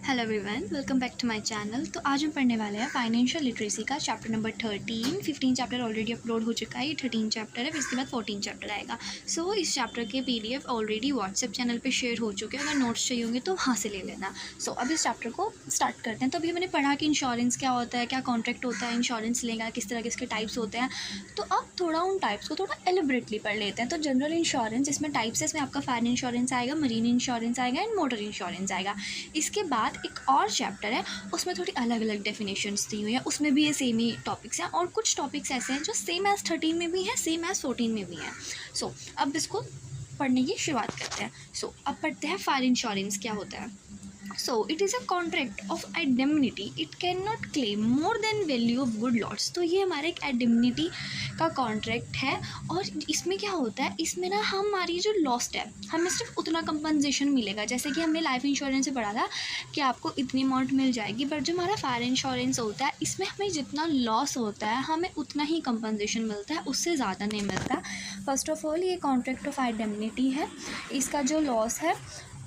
Hello everyone, welcome back to my channel. तो आज हम पढ़ने वाले हैं फाइनेंशियल लिटरेसी का chapter number 15 chapter already upload हो चुका है। ये 13 चैप्टर है, फिर इसके बाद 14 चैप्टर आएगा। सो इस चैप्टर के पीडीएफ ऑलरेडी व्हाट्सएप चैनल पे शेयर हो चुके हैं। अगर नोट्स चाहिए होंगे तो वहाँ से ले लेना। सो अब इस चैप्टर को स्टार्ट करते हैं। तो अभी मैंने पढ़ा कि इंश्योरेंस क्या होता है, क्या कॉन्ट्रैक्ट होता है, इंश्योरेंस लेगा किस तरह के इसके टाइप्स होते हैं। तो अब थोड़ा उन टाइप्स को थोड़ा एलिबरेटली पढ़ लेते हैं। तो जनरल इंश्योरेंस इसमें टाइप्स है, इसमें आपका फायर इंश्योरेंस आएगा, मरीन इंश्योरेंस आएगा एंड मोटर इंश्योरेंस आएगा। इसके बाद एक और चैप्टर है, उसमें थोड़ी अलग अलग डेफिनेशंस दी हुई है, उसमें भी ये सेम ही टॉपिक्स हैं और कुछ टॉपिक्स ऐसे हैं जो सेम एज 13 में भी है, सेम एज 14 में भी है। सो अब इसको पढ़ने की शुरुआत करते हैं। अब पढ़ते हैं फायर इंश्योरेंस क्या होता है। So it is a contract of indemnity. It cannot claim more than value of good lots. तो ये हमारे एक indemnity का कॉन्ट्रैक्ट है और इसमें क्या होता है, इसमें ना हमारी जो लॉस्ट है हमें सिर्फ उतना कंपनसेशन मिलेगा। जैसे कि हमने लाइफ इंश्योरेंस से पढ़ा था कि आपको इतनी अमाउंट मिल जाएगी, बट जो हमारा फायर इंश्योरेंस होता है इसमें हमें जितना लॉस होता है हमें उतना ही कंपनसेशन मिलता है, उससे ज़्यादा नहीं मिलता। फर्स्ट ऑफ ऑल ये कॉन्ट्रैक्ट ऑफ इंडेमनिटी है, इसका जो लॉस है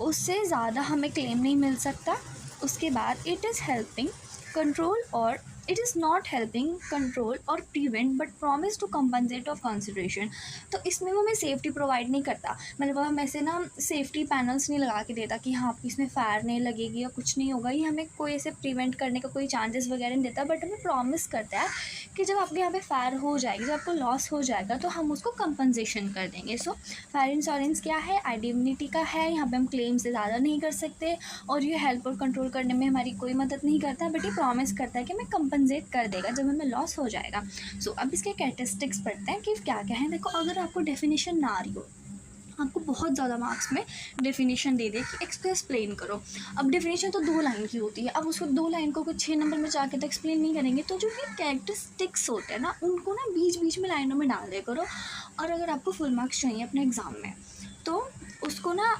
उससे ज़्यादा हमें क्लेम नहीं मिल सकता। उसके बाद it is helping control or it is not helping control or prevent but promise to compensate of consideration. तो इसमें वो हमें सेफ्टी प्रोवाइड नहीं करता, मतलब वो हमें ऐसे ना सेफ्टी पैनल्स नहीं लगा के देता कि हाँ आपकी इसमें फायर नहीं लगेगी या कुछ नहीं होगा, ये हमें कोई ऐसे प्रिवेंट करने का कोई चांसेस वगैरह नहीं देता, बट हमें प्रॉमिस करता है कि जब आपके यहाँ पे फायर हो जाएगी, जब आपको लॉस हो जाएगा तो हम उसको कंपनसेशन कर देंगे। सो फायर इंश्योरेंस क्या है, इंडेमनिटी का है, यहाँ पे हम क्लेम से ज़्यादा नहीं कर सकते और ये हेल्प और कंट्रोल करने में हमारी कोई मदद नहीं करता, बट ये प्रॉमिस करता है कि हमें कंपनसेट कर देगा जब हमें लॉस हो जाएगा। सो अब इसके कैरेक्टरिस्टिक्स पढ़ते हैं कि क्या क्या है। देखो, अगर आपको डेफिनेशन ना आ रही हो, आपको बहुत ज़्यादा मार्क्स में डेफिनेशन दे दे कि एक्सप्लेन करो। अब डेफिनेशन तो 2 लाइन की होती है, अब उसको 2 लाइन को कुछ 6 नंबर में जाके तो एक्सप्लेन नहीं करेंगे, तो जो ये कैरेक्टरिस्टिक्स होते हैं ना उनको ना बीच बीच में लाइनों में डाल दिया करो। और अगर आपको फुल मार्क्स चाहिए अपने एग्ज़ाम में तो उसको ना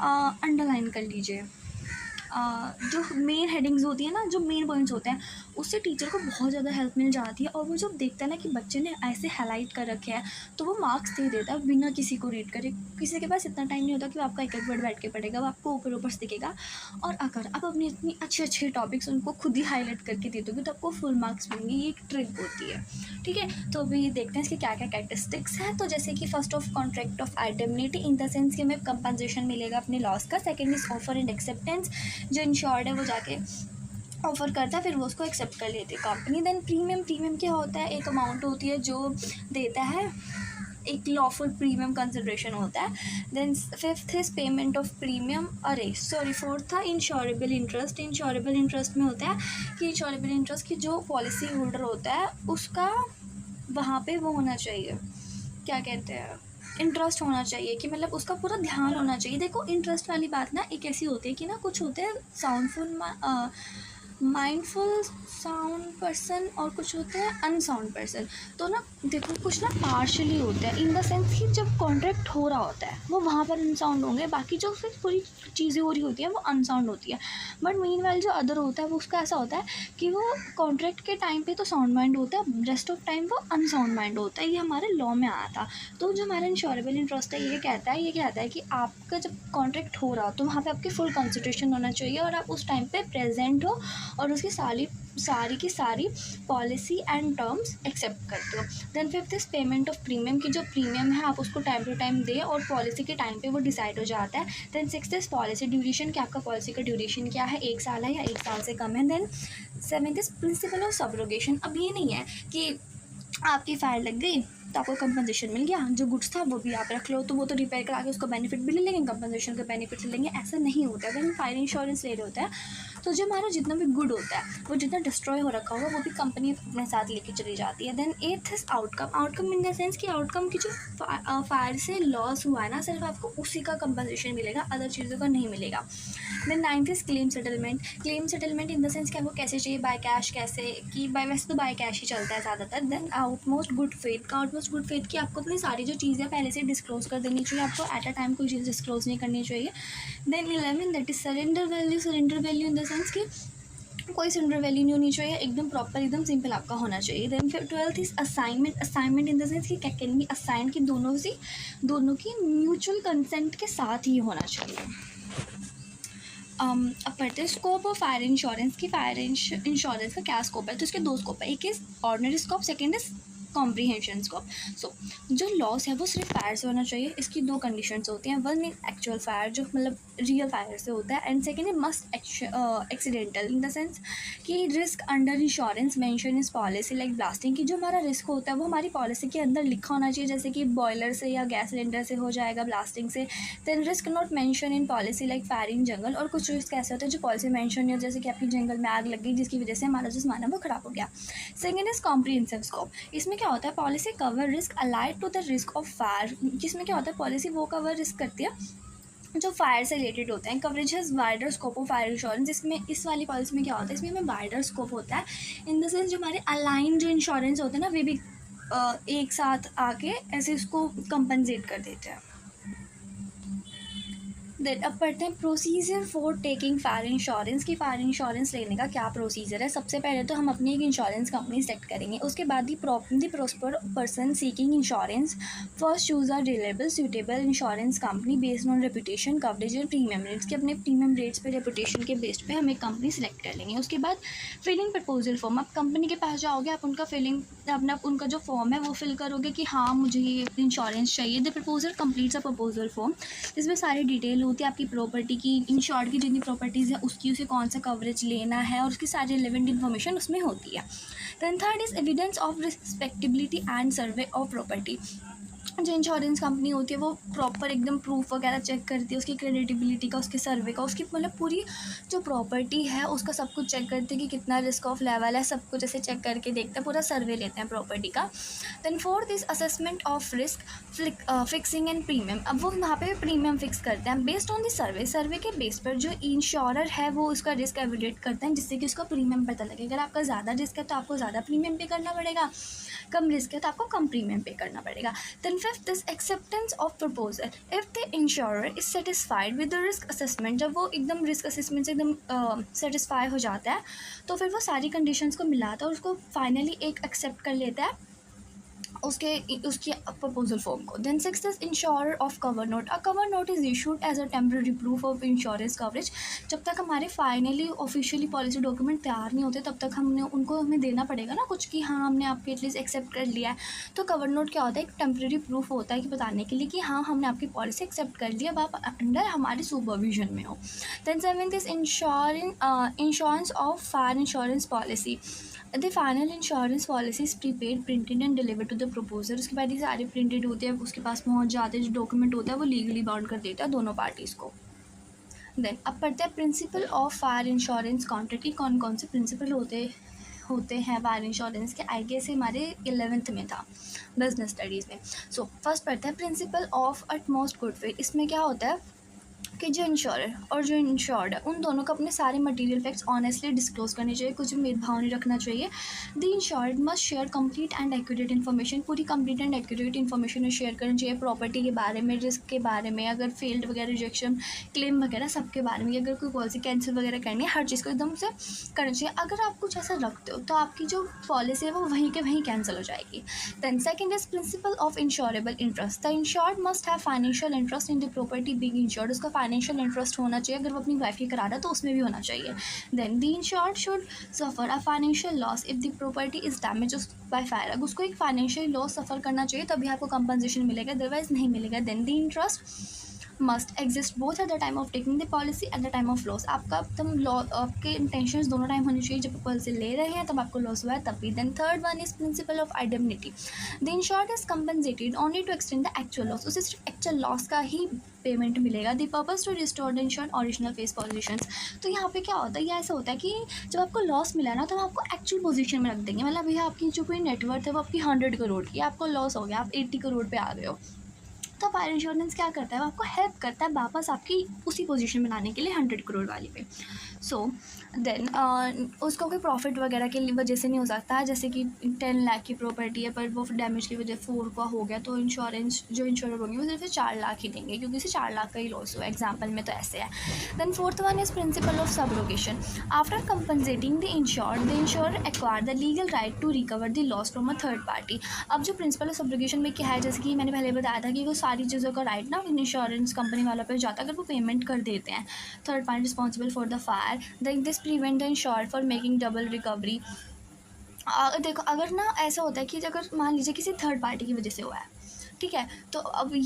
अंडरलाइन कर लीजिए। जो मेन हेडिंग्स होती है ना, जो मेन पॉइंट्स होते हैं, उससे टीचर को बहुत ज़्यादा हेल्प मिल जाती है। और वो जब देखता है ना कि बच्चे ने ऐसे हाईलाइट कर रखे हैं तो वो मार्क्स दे देता है बिना किसी को रीड करे। किसी के पास इतना टाइम नहीं होता कि वो आपका एक एक वर्ड बैठ के पढ़ेगा, वो आपको ऊपर ऊपर से दिखेगा। और अगर आप अपनी इतनी अच्छे अच्छे टॉपिक्स उनको खुद ही हाईलाइट करके दे दोगे तो आपको फुल मार्क्स मिलेंगे। ये एक ट्रिक होती है, ठीक है। तो अभी देखते हैं इसके क्या क्या कैरेक्टरिस्टिक्स हैं। तो जैसे कि first of contract of indemnity in the sense कि हमें कंपनसेशन मिलेगा अपने लॉस का। Second is offer and acceptance, जो इंश्योर्ड है वो जाके ऑफ़र करता है, फिर वो उसको एक्सेप्ट कर लेती है कंपनी। देन प्रीमियम क्या होता है, एक अमाउंट होती है जो देता है, एक लॉफुल प्रीमियम कंसिडरेशन होता है। Then fifth is payment of premium, fourth था इंश्योरेबल इंटरेस्ट। इंश्योरेबल इंटरेस्ट में होता है कि इंश्योरेबल इंटरेस्ट की जो पॉलिसी होल्डर होता है उसका वहाँ पे वो होना चाहिए, क्या कहते हैं, इंटरेस्ट होना चाहिए, कि मतलब उसका पूरा ध्यान होना चाहिए। देखो, इंटरेस्ट वाली बात ना एक ऐसी होती है कि ना कुछ होते हैं माइंडफुल साउंड पर्सन और कुछ होते हैं अनसाउंड पर्सन। तो ना देखो, कुछ ना पार्शली होता है इन द सेंस कि जब कॉन्ट्रैक्ट हो रहा होता है वो वहाँ पर अनसाउंड होंगे, बाकी जो फिर पूरी चीज़ें हो रही होती हैं वो अनसाउंड होती है। बट मीनवाइल जो अदर होता है वो उसका ऐसा होता है कि वो कॉन्ट्रैक्ट के टाइम पे तो साउंड माइंड होता है, रेस्ट ऑफ टाइम वो अनसाउंड माइंड होता है। ये हमारे लॉ में आया था। तो जो हमारा इंश्योरेबल इंटरेस्ट है ये कहता है कि आपका जब कॉन्ट्रैक्ट हो रहा हो तो वहाँ पे आपकी फुल कंसिडरेशन होना चाहिए और आप उस टाइम पे प्रेजेंट हो और उसकी सारी की सारी पॉलिसी एंड टर्म्स एक्सेप्ट करते हो। Then fifth is payment of premium, की जो प्रीमियम है आप उसको टाइम टू टाइम दे और पॉलिसी के टाइम पे वो डिसाइड हो जाता है। Then sixth is policy duration, कि आपका पॉलिसी का ड्यूरेशन क्या है, 1 साल है या 1 साल से कम है। Then seventh is principle of subrogation. अब ये नहीं है कि आपकी फायर लग गई तो आपको कंपनसेशन मिल गया, जो गुड्स था वो भी आप रख लो तो वो तो रिपेयर करा के उसका बेनिफिट भी ले लेंगे, कंपनसेशन का बेनिफिट ले लेंगे, ऐसा नहीं होता है। अगर फायर इंश्योरेंस ले रहे होता है तो जो हमारा जितना भी गुड होता है वो जितना डिस्ट्रॉय हो रखा होगा वो भी कंपनी अपने साथ लेके चली जाती है। देन एथ is outcome in the sense कि आउटकम की जो फायर से लॉस हुआ है ना, सिर्फ आपको उसी का कंपनसेशन मिलेगा, अदर चीज़ों का नहीं मिलेगा। Then ninth is claim settlement in the sense कि आपको कैसे चाहिए, बाय कैश, कैसे कि बाय, वैसे तो बाय कैश ही चलता है ज़्यादातर। देन आउटमोस्ट गुड फेथ कि आपको अपनी सारी जो चीज़ें पहले से डिस्क्लोज कर देनी चाहिए, आपको एट अ टाइम कोई चीज़ डिस्क्लोज नहीं करनी चाहिए। Then 11 that is surrender value in the sense कि कोई सरेंडर वैल्यू नहीं होनी चाहिए, एकदम प्रॉपर एकदम सिंपल आपका होना चाहिए। देन फिर 12th is assignment in the sense कि कैन बी असाइन, कि दोनों की म्यूचुअल कंसेंट के साथ ही होना चाहिए। अब पढ़ते हैं स्कोप ऑफ फायर इंश्योरेंस की। फायर इंश्योरेंस का क्या स्कोप है? तो इसके दो स्कोप है, एक is ordinary scope, second is comprehension scope. So जो लॉस है वो सिर्फ फायर से होना चाहिए। इसकी दो कंडीशंस होती हैं, वन इज एक्चुअल फायर जो मतलब रियल फायर से होता है, and second is must accidental in the sense कि risk under insurance mention is policy like blasting की जो हमारा रिस्क होता है वो हमारी पॉलिसी के अंदर लिखा होना चाहिए, जैसे कि बॉयलर से या गैस सिलेंडर से हो जाएगा ब्लास्टिंग से। Then risk not mention in policy like fire in jungle, और कुछ रिस्क ऐसे होते हैं जो पॉलिसी मेंशन नहीं हो, जैसे कि आपकी जंगल में आग लग गई जिसकी वजह से हमारा जो सामान है वो खराब हो गया। Second is comprehensive scope. इसमें क्या होता है? Policy cover risk allied to the risk of fire. जिसमें क्या होता है? पॉलिसी वो कवर रिस्क करती है जो फायर से रिलेटेड होते हैं। Coverage has wider scope of fire insurance. इसमें इस वाली पॉलिसी में क्या होता है? इसमें हमें वाइडर स्कोप होता है इन द सेंस जो हमारे अलाइन जो इंश्योरेंस होते हैं ना वे भी एक साथ आके ऐसे इसको कंपनसेट कर देते हैं। देन अब पढ़ते हैं procedure for taking fire insurance की। फायर इंश्योरेंस लेने का क्या प्रोसीजर है? सबसे पहले तो हम अपनी एक इंश्योरेंस कंपनी सेलेक्ट करेंगे, उसके बाद the proper person seeking insurance first choose or reliable suitable insurance company based on reputation coverage and premium rates के। अपने प्रीमियम रेट्स पे रेपुटेशन के बेस्ड पे हम एक कंपनी सेलेक्ट कर लेंगे। उसके बाद फिलिंग प्रपोजल फॉर्म। आप कंपनी के पास जाओगे, आप उनका फिलिंग अपना उनका जो फॉर्म है वो फिल करोगे कि हाँ मुझे ये इंश्योरेंस चाहिए। The proposal completes a proposal form, इसमें सारी डिटेल होती है आपकी प्रॉपर्टी की, इंश्योर्ड की जितनी प्रॉपर्टीज़ है उसकी, उसे कौन सा कवरेज लेना है और उसकी सारी रिलेवेंट इन्फॉर्मेशन उसमें होती है। Then third is evidence of respectability and survey of property. जो इंश्योरेंस कंपनी होती है वो प्रॉपर एकदम प्रूफ वगैरह चेक करती है उसकी क्रेडिटेबिलिटी का, उसके सर्वे का, उसकी मतलब पूरी जो प्रॉपर्टी है उसका सब कुछ चेक करते हैं कि कितना रिस्क ऑफ लेवल है, सब कुछ ऐसे चेक करके देखते हैं, पूरा सर्वे लेते हैं प्रॉपर्टी का। Then fourth is assessment of risk fixing and premium. अब वो वहाँ पे प्रीमियम फिक्स करते हैं बेस्ड ऑन द सर्वे के बेस पर जो इंश्योरर है वो उसका रिस्क एवेल्यूएट करते हैं जिससे कि उसका प्रीमियम पता लगे। अगर आपका ज़्यादा रिस्क है तो आपको ज़्यादा प्रीमियम पे करना पड़ेगा, कम रिस्क है तो आपको कम प्रीमियम पे करना पड़ेगा। Then fifth is acceptance of proposal. If the insurer is satisfied with the risk assessment, जब वो एकदम रिस्क असेसमेंट से एकदम सेटिस्फाई हो जाता है तो फिर वो सारी कंडीशंस को मिलाता है और उसको फाइनली एक एक्सेप्ट कर लेता है उसकी प्रपोजल फॉर्म को। Then sixth is insurer of cover note. A cover note is issued as a temporary proof of insurance coverage. जब तक हमारे फाइनली ऑफिशियली पॉलिसी डॉक्यूमेंट तैयार नहीं होते तब तक हमें देना पड़ेगा ना कुछ कि हाँ हमने आपके एटलीस्ट एक्सेप्ट कर लिया है। तो कवर नोट क्या होता है? एक टेम्पररी प्रूफ होता है कि बताने के लिए कि हाँ हमने आपकी पॉलिसी एक्सेप्ट कर लिया, अब आप अंडर हमारे सुपरविजन में हो। Then seventh is insurance of fire insurance policy. The final insurance policy is prepaid printed and deliver to the proposer. उसके बाद ये सारे प्रिंटेड होते हैं, उसके पास पहुंच जाते हैं, जो डॉक्यूमेंट होता है वो लीगली बाउंड कर देता है दोनों पार्टीज़ को। देन अब पढ़ते हैं principle of fire insurance contract की। कौन कौन से प्रिंसिपल होते हैं फायर इंश्योरेंस के? आई गेस हमारे 11th में था बिजनेस स्टडीज़ में। सो फर्स्ट पढ़ते हैं principle of utmost good faith. इसमें क्या होता है कि जो इंश्योरर और जो इंश्योर्ड है उन दोनों को अपने सारे मटेरियल फैक्ट्स ऑनेस्टली डिस्क्लोज करने चाहिए, कुछ भी भेदभाव नहीं रखना चाहिए। The insured must share complete and accurate information. पूरी complete and accurate information share करनी चाहिए प्रॉपर्टी के बारे में, रिस्क के बारे में, अगर फेल्ड वगैरह रिजेक्शन क्लेम वगैरह सब के बारे में, अगर कोई पॉलिसी कैंसिल वगैरह करनी है हर चीज़ को एकदम से करना चाहिए। अगर आप कुछ ऐसा रखते हो तो आपकी जो पॉलिसी है वो वहीं के वहीं कैंसिल हो जाएगी। Then second is principle of insurable interest. The insured must have financial interest in the property being insured. उसका फाइनेंशियल इंटरेस्ट होना चाहिए, अगर वो अपनी वाइफ की करा रहा है तो उसमें भी होना चाहिए। Then the insured should suffer a financial loss if the property is damage by fire. अगर उसको एक फाइनेंशियल लॉस सफ़र करना चाहिए तभी आपको कंपनसेशन मिलेगा, अदरवाइज नहीं मिलेगा। Then the interest must exist both at the time of taking the policy at the time of loss. आपका एकदम लॉ आपके इंटेंशंस दोनों टाइम होनी चाहिए, जब पॉलिसी ले रहे हैं तब आपको लॉस हुआ है तब भी। Then third one is principle of indemnity. The insured is compensated only to extend the actual loss. उसे सिर्फ एक्चुअल लॉस का ही पेमेंट मिलेगा। The purpose to restore the insured original face positions. तो यहाँ पे क्या होता है, ये ऐसा होता है कि जब आपको लॉस मिला ना तो हम आपको एक्चुअल पोजीशन में रख देंगे। मतलब भैया आपकी जो कोई नेटवर्थ है वो आपकी 100 करोड़ की, आपको लॉस हो गया, आप 80 करोड़ पे आ गए हो, तो फायर इंश्योरेंस क्या करता है? वो आपको हेल्प करता है वापस आपकी उसी पोजीशन में लाने के लिए 100 करोड़ वाली पे। सो देन उसको कोई प्रॉफिट वगैरह की वजह से नहीं हो सकता है, जैसे कि 10 लाख की प्रॉपर्टी है पर वो डैमेज की वजह 4 का हो गया तो इंश्योरेंस जो इंश्योर होंगे वो सिर्फ 4 लाख ही देंगे क्योंकि उसे 4 लाख का ही लॉस हुआ, एग्जाम्पल में तो ऐसे है। Then fourth one is principle of subrogation. After compensating the insure acquire the legal right to recover the loss from a third party. अब जो प्रिंसिपल ऑफ सबरोगेशन में क्या है, जैसे कि मैंने पहले बताया था कि वो सारी चीज़ों का राइट ना इंश्योरेंस कंपनी वालों पे जाता है अगर वो पेमेंट कर देते हैं। Third party responsible for the fire, then this prevent the insured for making double recovery. देखो अगर ना ऐसा होता है कि अगर मान लीजिए किसी थर्ड पार्टी की वजह से हुआ है, ठीक है, तो अब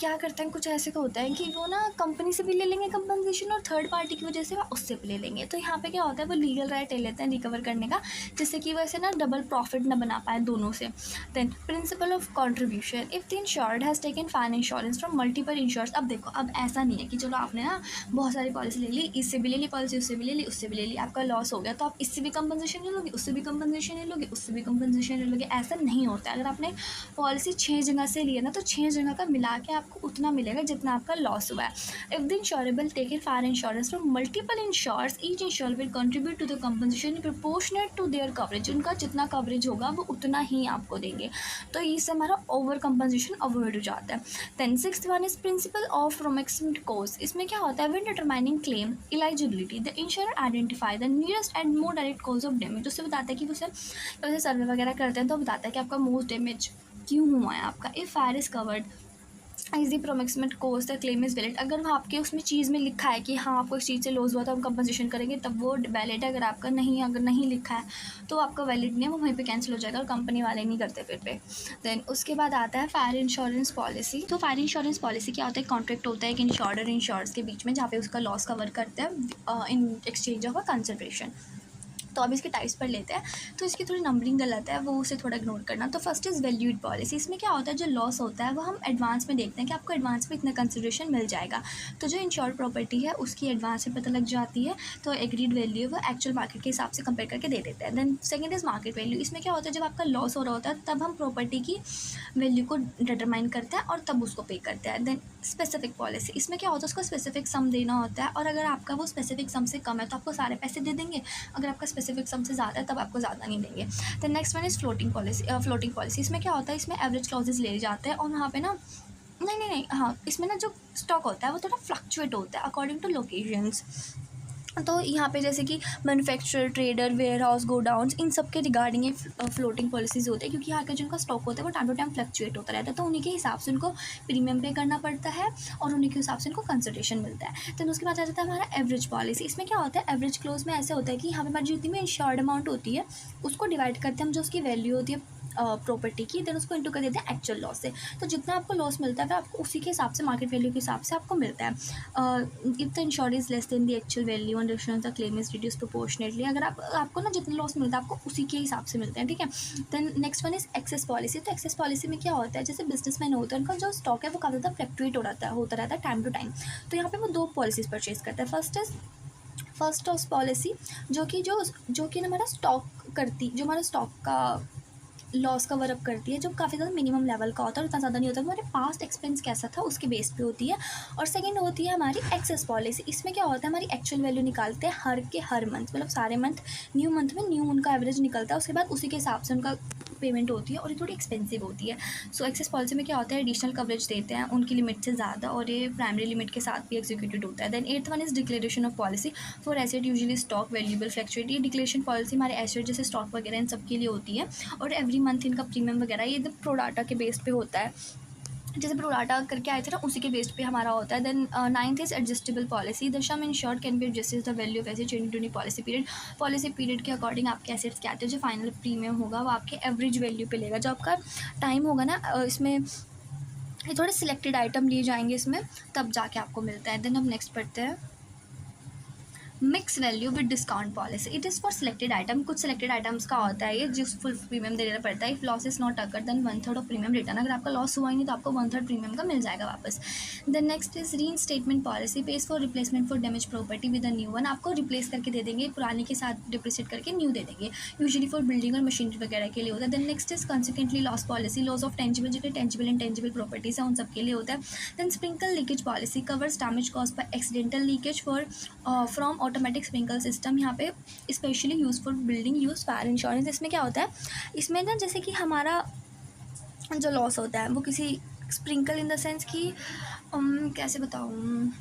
क्या करते हैं, कुछ ऐसे का होता है कि वो ना कंपनी से भी ले लेंगे कंपनसेशन और थर्ड पार्टी की वजह से वो उससे भी ले लेंगे। तो यहाँ पे क्या होता है, वो लीगल राइट ले लेते हैं रिकवर करने का, जिससे कि वैसे ना डबल प्रॉफिट ना बना पाए दोनों से। Then principle of contribution, if the insured has taken fine insurance from multiple insurers. अब देखो, अब ऐसा नहीं है कि चलो आपने ना बहुत सारी पॉलिसी ले ली, इससे भी ले ली पॉलिसी, उससे भी ले ली, उससे भी ले ली, आपका लॉस हो गया तो आप इससे भी कंपनसेशन ले लोगे, उससे भी कंपनसेशन ले लोगे, उससे भी कंपनसेशन ले लोगे। ऐसा नहीं होता है। अगर आपने पॉलिसी 6 जगह से ली है ना, तो 6 जगह का मिला के आपको उतना मिलेगा जितना आपका लॉस हुआ है। If the insurable taken fire insurance from multiple insurers, each insure will contribute to the compensation proportionate to their coverage. उनका जितना कवरेज होगा वो उतना ही आपको देंगे, तो इससे हमारा ओवर कंपनसेशन अवॉइड हो जाता है। Then sixth one is principle of proximity cause. इसमें क्या होता है, when determining claim eligibility the insurer identify the nearest and more direct cause of damage. उससे बताता है कि वैसे सर्वे वगैरह करते हैं तो बताता है कि आपका मोस्ट डैमेज क्यों हुआ है आपका। If fire is covered is the proximity cause the claim is valid. अगर वहाँ आपके उसमें चीज़ में लिखा है कि हाँ आपको इस चीज़ से लॉस हुआ तो हम कंपनसेशन करेंगे, तब वो वैलिड है। अगर आपका नहीं, अगर नहीं लिखा है तो आपका वैलिड नहीं है, वो वहीं पे कैंसिल हो जाएगा और कंपनी वाले नहीं करते फिर पे। देन उसके बाद आता है फायर इंश्योरेंस पॉलिसी। तो फायर इंश्योरेंस पॉलिसी क्या होता है, कॉन्ट्रैक्ट होता है एक इंश्योर्ड और इंश्योर्स के बीच में, जहाँ पे उसका लॉस कवर करते हैं in exchange of a consideration. तो अब इसके टाइप्स पर लेते हैं। तो इसकी थोड़ी नंबरिंग गलत है, वो उसे थोड़ा इग्नोर करना। तो फर्स्ट इज़ वैल्यूड पॉलिसी। इसमें क्या होता है, जो लॉस होता है वो हम एडवांस में देखते हैं कि आपको एडवांस में इतना कंसिडरेशन मिल जाएगा। तो जो इंश्योर्ड प्रॉपर्टी है उसकी एडवांस में पता लग जाती है, तो एग्रीड वैल्यू वो एक्चुअल मार्केट के हिसाब से कंपेयर करके दे देते हैं। Then second is market value. इसमें क्या होता है, जब आपका लॉस हो रहा होता है तब हम प्रॉपर्टी की वैल्यू को डिटरमाइन करते हैं और तब उसको पे करते हैं। Then specific policy. इसमें क्या होता है, उसको स्पेसिफिक सम देना होता है, और अगर आपका वो स्पेसिफिक सम से कम है तो आपको सारे पैसे दे देंगे, अगर आपका स्पेसिफिक सम से ज़्यादा है तब आपको ज़्यादा नहीं देंगे। The next one is floating policy. Floating policy इसमें क्या होता है, इसमें एवरेज क्लॉजेज ले जाते हैं और वहाँ पे ना नहीं हाँ, इसमें ना जो स्टॉक होता है वो थोड़ा फ्लक्चुएट होता है अकॉर्डिंग टू लोकेशंस। तो यहाँ पे जैसे कि manufacturer, trader, warehouse, godowns, इन सब के रिगार्डिंग ये फ्लोटिंग पॉलिसीज़ होती है, क्योंकि यहाँ का जिनका स्टॉक होता है वो टाइम टू टाइम फ्लक्चुएट होता रहता है, तो उन्हीं के हिसाब से उनको प्रीमियम पे करना पड़ता है और उन्हीं के हिसाब से उनको कंसिडरेशन मिलता है। तो उसके बाद आ जाता है हमारा एवरेज पॉलिसी। इसमें क्या होता है, एवरेज क्लोज में ऐसे होता है कि यहाँ पे हमारी जितनी भी इंश्योर्ड अमाउंट होती है उसको डिवाइड करते हैं हम, जो उसकी वैल्यू होती है प्रॉपर्टी की, देन उसको इंटू कर देते हैं एक्चुअल लॉस से। तो जितना आपको लॉस मिलता है फिर आपको उसी के हिसाब से, मार्केट वैल्यू के हिसाब से आपको मिलता है। If the ensure is less than the actual value and the claim is reduce proportionately. अगर आपको ना जितना लॉस मिलता है आपको उसी के हिसाब से मिलता है, ठीक है। Then next one is excess policy. तो एक्सेस पॉलिसी में क्या होता है, जैसे बिजनेसमैन होता है उनका जो स्टॉक है वो काफ़ी ज़्यादा फ्लक्चुएट होता रहता है टाइम टू टाइम, तो यहाँ पे वो दो पॉलिसीज़ परचेज करता है। फर्स्ट ऑफ पॉलिसी जो कि हमारा स्टॉक करती, जो हमारा स्टॉक का लॉस कवर अप करती है, जो काफ़ी ज़्यादा मिनिमम लेवल का होता है और इतना ज़्यादा नहीं होता, हमारे पास्ट एक्सपेंस कैसा था उसके बेस पे होती है। और सेकंड होती है हमारी एक्सेस पॉलिसी। इसमें क्या होता है, हमारी एक्चुअल वैल्यू निकालते हैं हर मंथ, मतलब सारे मंथ मंथ में न्यू उनका एवरेज निकलता है, उसके बाद उसी के हिसाब से उनका पेमेंट होती है और ये थोड़ी एक्सपेंसिव होती है। सो एक्सेस पॉलिसी में क्या होता है, एडिशनल कवरेज देते हैं उनकी लिमिट से ज़्यादा, और ये प्राइमरी लिमिट के साथ भी एग्जीक्यूटेड होता है। Then eighth one is declaration of policy for asset usually stock valuable fluctuate. ये डिक्लेरेशन पॉलिसी हमारे एसेट जैसे स्टॉक वगैरह इन सब के लिए होती है, और एवरी मंथ इनका प्रीमियम वगैरह ये प्रोडाटा के बेस पे होता है, जैसे प्रोडाटा करके आए थे ना उसी के बेस्ड पे हमारा होता है। Then ninth is adjustable policy. The sum insured can be adjusted the value of asset change during policy period के अकॉर्डिंग आपके एसेट्स क्या आते हैं, जो फाइनल प्रीमियम होगा वो आपके एवरेज वैल्यू पे लेगा। जो आपका टाइम होगा ना इसमें ये थोड़े सिलेक्टेड आइटम लिए जाएंगे इसमें, तब जाके आपको मिलता है। देन हम नेक्स्ट पढ़ते हैं mix value with discount policy. It is for selected item. कुछ सिलेक्टेड आइटम्स का होता है ये, जिस फुल प्रीमियम देना पड़ता है। If loss is not occur then 1/3 of premium return. अगर आपका लॉस हुआ ही नहीं तो आपको 1/3 प्रीमियम का मिल जाएगा वापस। Then next is reinstatement policy pays for replacement for damage property with a new one. आपको रिप्लेस करके दे देंगे, पुराने के साथ डिप्रिसिएट करके न्यू दे देंगे, यूजुअली फॉर बिल्डिंग और मशीनरी वगैरह के लिए होता है। Then next is consequently loss policy, loss of tangible, जो कि टेंजिबल एंड टेंजिबल प्रॉपर्टीज है उन सब के लिए होता है। Then sprinkle leakage policy covers damage cause by accidental leakage for from automatic sprinkle system. यहाँ पे specially use for building use fire insurance. इसमें क्या होता है, इसमें ना जैसे कि हमारा जो लॉस होता है वो किसी स्प्रिंकल इन द सेंस कि कैसे बताऊँ,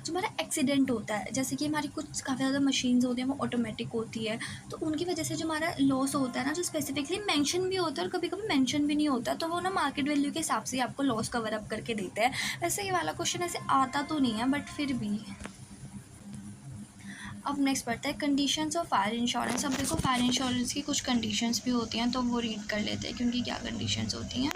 जो हमारा एक्सीडेंट होता है, जैसे कि हमारी कुछ काफ़ी ज़्यादा मशीन्स होती हैं वो ऑटोमेटिक होती है, तो उनकी वजह से जो हमारा लॉस होता है ना, जो स्पेसिफिकली मेंशन भी होता है और कभी कभी मेंशन भी नहीं होता, तो वो ना मार्केट वैल्यू के हिसाब से ही आपको लॉस कवर अप करके देते हैं। वैसे ये वाला क्वेश्चन ऐसे आता तो नहीं है, बट फिर भी। अब नेक्स्ट पढ़ते हैं कंडीशंस ऑफ फायर इंश्योरेंस। अब देखो फायर इंश्योरेंस की कुछ कंडीशंस भी होती हैं, तो वो रीड कर लेते हैं क्योंकि क्या कंडीशंस होती हैं।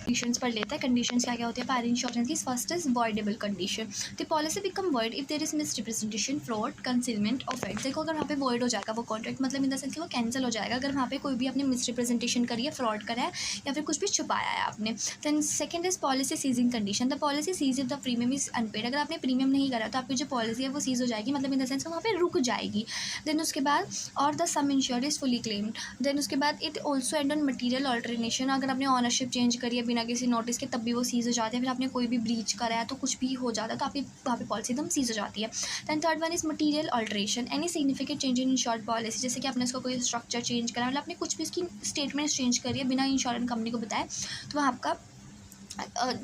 कंडीशंस पढ़ लेते हैं। कंडीशंस क्या क्या होती है फायर इंश्योरेंस की। First is voidable condition, the policy become void if there is misrepresentation, fraud, concealment of fact. देखो अगर वहाँ पे वॉइड हो जाएगा वो कॉन्ट्रैक्ट, मतलब इन द सेंस कि वो कैंसिल हो जाएगा अगर वहाँ पे कोई भी आपने मिसरिप्रेजेंटेशन करी है, फ्रॉड करा है या फिर कुछ भी छुपाया है आपने। Then second is policy ceasing condition, the policy cease if the premium is unpaid. अगर आपने प्रीमियम नहीं करा तो आपकी जो पॉलिसी है वो सीज हो जाएगी, मतलब इन द सेंस वहाँ पे रुक जाएगी। देन उसके बाद और the sum insured is fully claimed. Then उसके बाद it also and on material alternation, अगर आपने ऑनरशिप चेंज करी है बिना किसी नोटिस के तब भी वो सीज हो जाते हैं। फिर आपने कोई भी ब्रीच करा है तो कुछ भी हो जाता है तो आपकी वहाँ पे पॉलिसी एकदम सीज हो जाती है। Then third one is material alteration, any significant change in insured policy, जैसे कि आपने उसका कोई स्ट्रक्चर चेंज करा, मतलब आपने कुछ भी उसकी स्टेटमेंट चेंज करी है बिना इंश्योरेंस कंपनी को बताए, तो वह आपका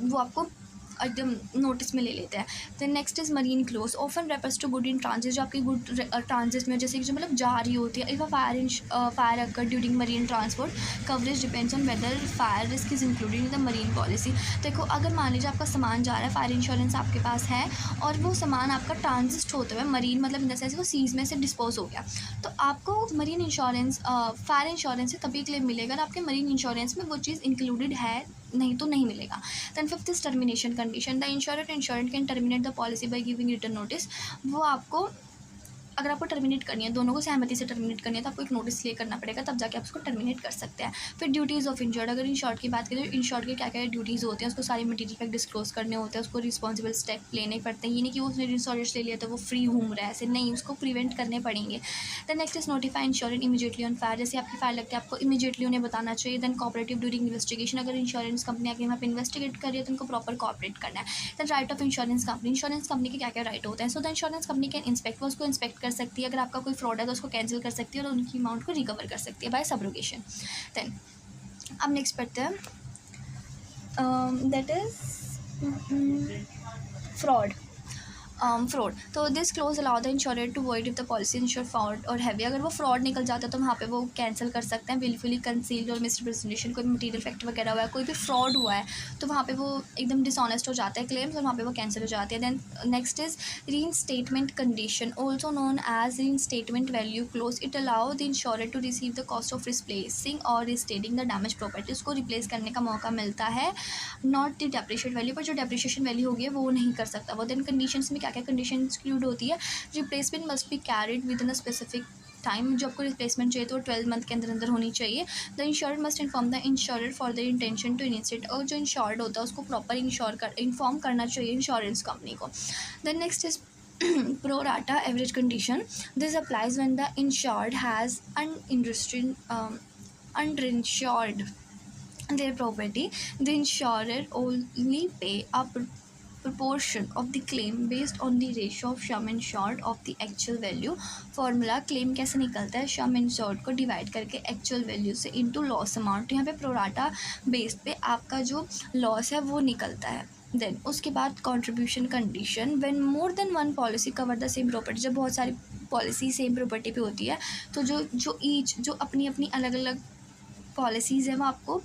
वो आपको एकदम नोटिस में ले लेते हैं। Then next is marine clause, often refers to good in transit, जो आपकी गुड ट्रांजिट में जैसे कि जो मतलब जा रही होती है। If a fire occur during marine transport, coverage depends on whether fire risk is included in the marine policy. देखो अगर मान लीजिए आपका सामान जा रहा है, फायर इंश्योरेंस आपके पास है और वो सामान आपका ट्रांजिट होते हुए मरीन, मतलब इन द सेंस वो सीज में से डिस्पोज हो गया, तो आपको मरीन इंश्योरेंस फायर इंश्योरेंस से तभी क्लेम मिलेगा अगर आपके मरीन इंश्योरेंस में वो चीज़ इंक्लूडेड है, नहीं तो नहीं मिलेगा। Then fifth is termination condition, the insurant can terminate the policy by giving return notice. वो आपको अगर आपको टर्मिनेट करनी है, दोनों को सहमति से टर्मिनेट करनी है, तो आपको एक नोटिस क्लियर करना पड़ेगा, तब जाके आप उसको टर्मिनेट कर सकते हैं। फिर ड्यूटीज़ ऑफ इंश्योर्ड, अगर इंश्योर्ड की बात करें तो इंश्योर्ड के क्या क्या ड्यूटीज़ होते हैं, उसको सारी मटीरियल फैक्ट डिस्क्लोज करने होते हैं, उसको रिस्पॉन्सिबल स्टेप लेने पड़ते हैं। ये नहीं कि उसने इंश्योरेंस ले लिया तो वो फ्री घूम रहा है, ऐसे नहीं, उसको प्रिवेंट करने पड़ेंगे। Then next is notify insurance immediately on fire, जैसे आपकी फायर लगती है आपको इमीडिएटली उन्हें बताना चाहिए। दैन कॉपरेटिव ड्यूरिंग इन्वेस्टिगेशन, अगर इंश्योरेंस कंपनी आके वहाँ पे इन्वेस्टिगेट कर रही है तो उनको प्रॉपर कॉपरेट करना है। Then right of insurance company के क्या क्या राइट होते हैं। So the insurance company can inspect, वो उसको इंस्पेक्ट कर सकती है, अगर आपका कोई फ्रॉड है तो उसको कैंसिल कर सकती है और उनकी अमाउंट को रिकवर कर सकती है बाय सब्रोगेशन। देन अब नेक्स्ट पढ़ते हैं, दैट इज फ्रॉड। फ्रॉड, तो this clause allow the ensure to void if the policy insure fraud और हैवी, अगर वो फ्रॉड निकल जाता है तो वहाँ पे वो कैंसिल कर सकते हैं। विलफुली कंसील्ड और मिसरिप्रेजेंटेशन, कोई मटीरियल फैक्ट वगैरह हुआ है, कोई भी फ्रॉड हुआ है तो वहाँ पे वो एकदम डिसऑनेस्ट हो जाता है क्लेम्स और वहाँ पे वो कैंसिल हो जाती है। Then next is reinstatement condition, also known as reinstatement value clause, it allow the ensure to receive the cost of replacing or restating the damage property, उसको रिप्लेस करने का मौका मिलता है, नॉट द डेप्रिशिएट वैल्यू, पर जो depreciation value होगी वो नहीं कर सकता वो। देन कंडीशंस में क्या क्या कंडीशन इंक्लूड होती है, replacement must be carried with in a specific time, जो आपको रिप्लेसमेंट चाहिए तो 12 मंथ के अंदर अंदर होनी चाहिए। The insured must inform the insurer for the intention to initiate, और जो इंश्योर्ड होता है उसको प्रॉपर इन्फॉर्म करना चाहिए इंश्योरेंस कंपनी को। Then next is pro rata average condition, this applies when the insured has uninsured their property, the insurer only pay a proportion of the claim based on the ratio of sum insured of the actual value। Formula claim कैसे निकलता है, सम insured को divide करके actual value से into loss amount, यहाँ पे pro rata base पे आपका जो लॉस है वो निकलता है। देन उसके बाद contribution condition, when more than one policy cover the same property, जब बहुत सारी पॉलिसी सेम प्रॉपर्टी पे होती है तो जो अपनी अपनी अलग अलग पॉलिसीज़ है वो आपको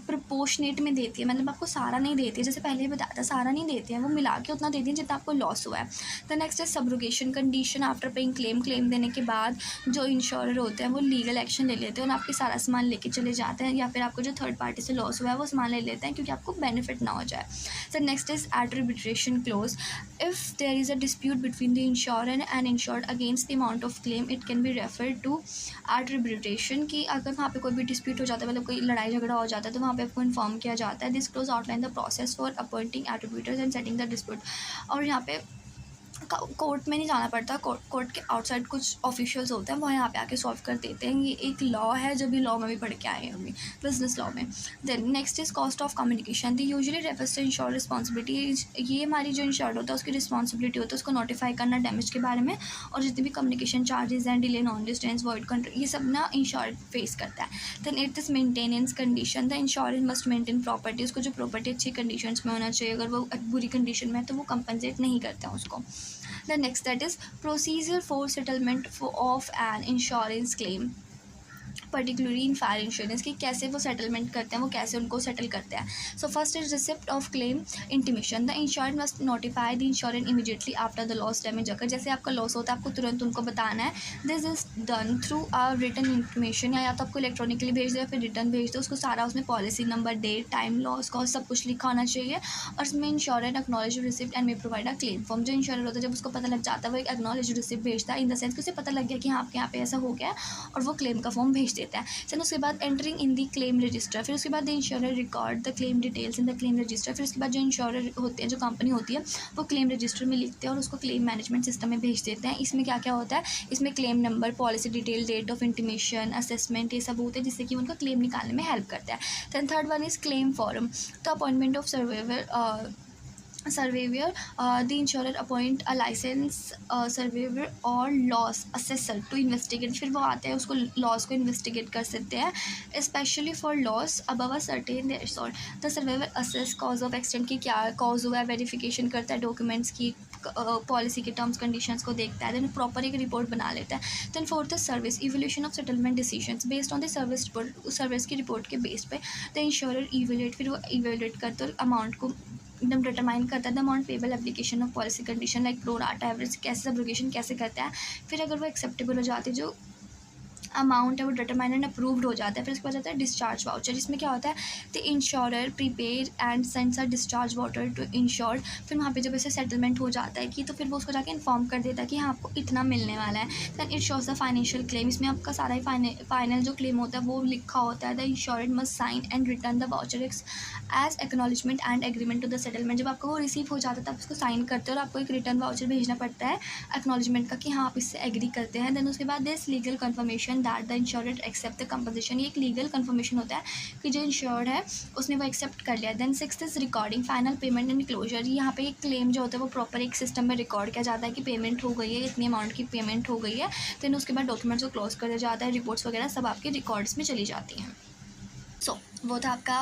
प्रोपोर्शनेट में देती है, मतलब आपको सारा नहीं देती है, जैसे पहले ही बताया था सारा नहीं देती है, वो मिला के उतना देती है जितना आपको लॉस हुआ है। द नेक्स्ट है subrogation condition, after paying claim देने के बाद जो इंश्योरर होते हैं वो लीगल एक्शन ले लेते हैं और आपके सारा सामान लेके चले जाते हैं, या फिर आपको जो थर्ड पार्टी से लॉस हुआ है वो सामान ले लेते हैं क्योंकि आपको बेनिफिट ना हो जाए। The next is arbitration clause, if there is a dispute between the insurer and insured against the amount of claim, it can be referred to arbitration, की अगर वहाँ पे कोई भी डिस्प्यूट हो जाता है, मतलब कोई लड़ाई झगड़ा हो जाता है तो वहाँ पे आपको इन्फॉर्म किया जाता है। This clause outline the process for appointing arbitrators and setting the dispute, और यहाँ पे कोर्ट में नहीं जाना पड़ता, कोर्ट के आउटसाइड कुछ ऑफिशियल्स होते हैं, वो यहाँ पे आके सॉल्व कर देते हैं। ये एक लॉ है जो भी लॉ में भी पढ़ के आए हैं अभी, बिजनेस लॉ में। Then next is cost of communication. The usually refers to insure responsibility. ये हमारी जो इंश्योर्ड होता है उसकी रिस्पॉन्सिबिलिटी होता है उसको नोटिफाई करना डैमेज के बारे में, और जितनी भी कम्युनिकेशन चार्जेस हैं, delay, non distance, void control, ये सब ना इंश्योर्ड फेस करता है। Then it is maintenance condition. The insurance must maintain property. उसको जो प्रॉपर्टी अच्छी कंडीशन में होना चाहिए, अगर वो बुरी कंडीशन में है तो वो कंपनसेट नहीं करता है उसको। The next, that is procedure for settlement of an insurance claim, particularly in fire insurance, कि कैसे वो सेटलमेंट करते हैं, वो कैसे उनको सेटल करते हैं। सो first is receipt of claim intimation. The insurance must notify the insurance immediately after the loss damage. अगर जैसे आपका लॉस होता है आपको तुरंत उनको बताना है। This is done through a written intimation, या तो आपको इलेक्ट्रॉनिकली भेज दो या फिर रिटर्न भेज दो। उसको सारा उसमें policy number, date, time, loss, cost सब कुछ लिखा होना चाहिए। और उसमें insurance acknowledge receipt and may provide a claim form. जो इंश्योरेंस होता है जब उसको पता लग जाता है वो एक एक्नॉलेज रिसिप्ट भेजता है, इन द सेंस कि उसे पता लग गया कि हाँ आपके यहाँ पे ऐसा हो गया, और वो क्लेम का फॉर्म भेज देता है। फिर उसके बाद entering in the claim register. फिर उसके बाद the insurer record the claim details in the claim register. फिर उसके बाद जो इंश्योरर होते हैं, जो कंपनी होती है, वो क्लेम रजिस्टर में लिखते हैं और उसको क्लेम मैनेजमेंट सिस्टम में भेज देते हैं। इसमें क्या क्या होता है, इसमें claim number, policy detail, date of intimation, assessment, ये सब होते हैं जिससे कि उनको क्लेम निकालने में हेल्प करता है। Then third one is claim form. तो appointment of surveyor, the insurer appoint a licensed surveyor or loss assessor to investigate। फिर वो आते हैं उसको लॉस को इन्वेस्टिगेट कर सकते हैं। Specially for loss above a certain threshold, the surveyor assess cause of accident की क्या कॉज हुआ है, वेरिफिकेशन करता है डॉक्यूमेंट्स की, पॉलिसी के टर्म्स कंडीशंस को देखता है, देन प्रॉपर एक रिपोर्ट बना लेता है। Then fourth service evolution of settlement decisions based on the service report. Service की रिपोर्ट के बेस पे द इंश्योरर इवोल्यूट, फिर वो इवोल्यूट करते और अमाउंट को एकदम डिटरमाइन करता है। The amount payable application of policy condition like pro rata average, कैसे सब्रोगेशन कैसे करता है। फिर अगर वो एक्सेप्टेबल हो जाती है, जो अमाउंट है वो डिटरमाइंड एंड अप्रूव्ड हो जाता है। फिर उसके बाद आता है डिस्चार्ज वाउचर। इसमें क्या होता है, the insurer prepaid and sends a discharge voucher to insured. फिर वहाँ पे जब ऐसे सेटलमेंट हो जाता है कि तो फिर वो उसको जाके इन्फॉर्म कर देता है कि हाँ आपको इतना मिलने वाला है। Then it shows the financial claim. इसमें आपका सारा ही फाइनल जो क्लेम होता है वो लिखा होता है। The insured must sign and return the voucher as acknowledgement and agreement to the settlement. जब आपको वो रिसीव हो जाता है तब उसको साइन करते हो और आपको एक रिटर्न वाउचर भेजना पड़ता है एक्नॉलेजमेंट का कि हाँ आप इससे एग्री करते हैं। देन उसके बाद this legal confirmation that the insured accept the composition. ये एक लीगल कन्फर्मेशन होता है कि जो इंश्योर्ड है उसने वो एक्सेप्ट कर लिया। Then sixth is recording final payment and closure. यहाँ पे एक क्लेम जो होता है वो प्रॉपर एक सिस्टम में रिकॉर्ड किया जाता है कि पेमेंट हो गई है, इतनी अमाउंट की पेमेंट हो गई है। देन उसके बाद डॉक्यूमेंट्स को क्लोज कर दिया जाता है, रिपोर्ट्स वगैरह सब आपके रिकॉर्ड्स में चली जाती हैं। सो वो था आपका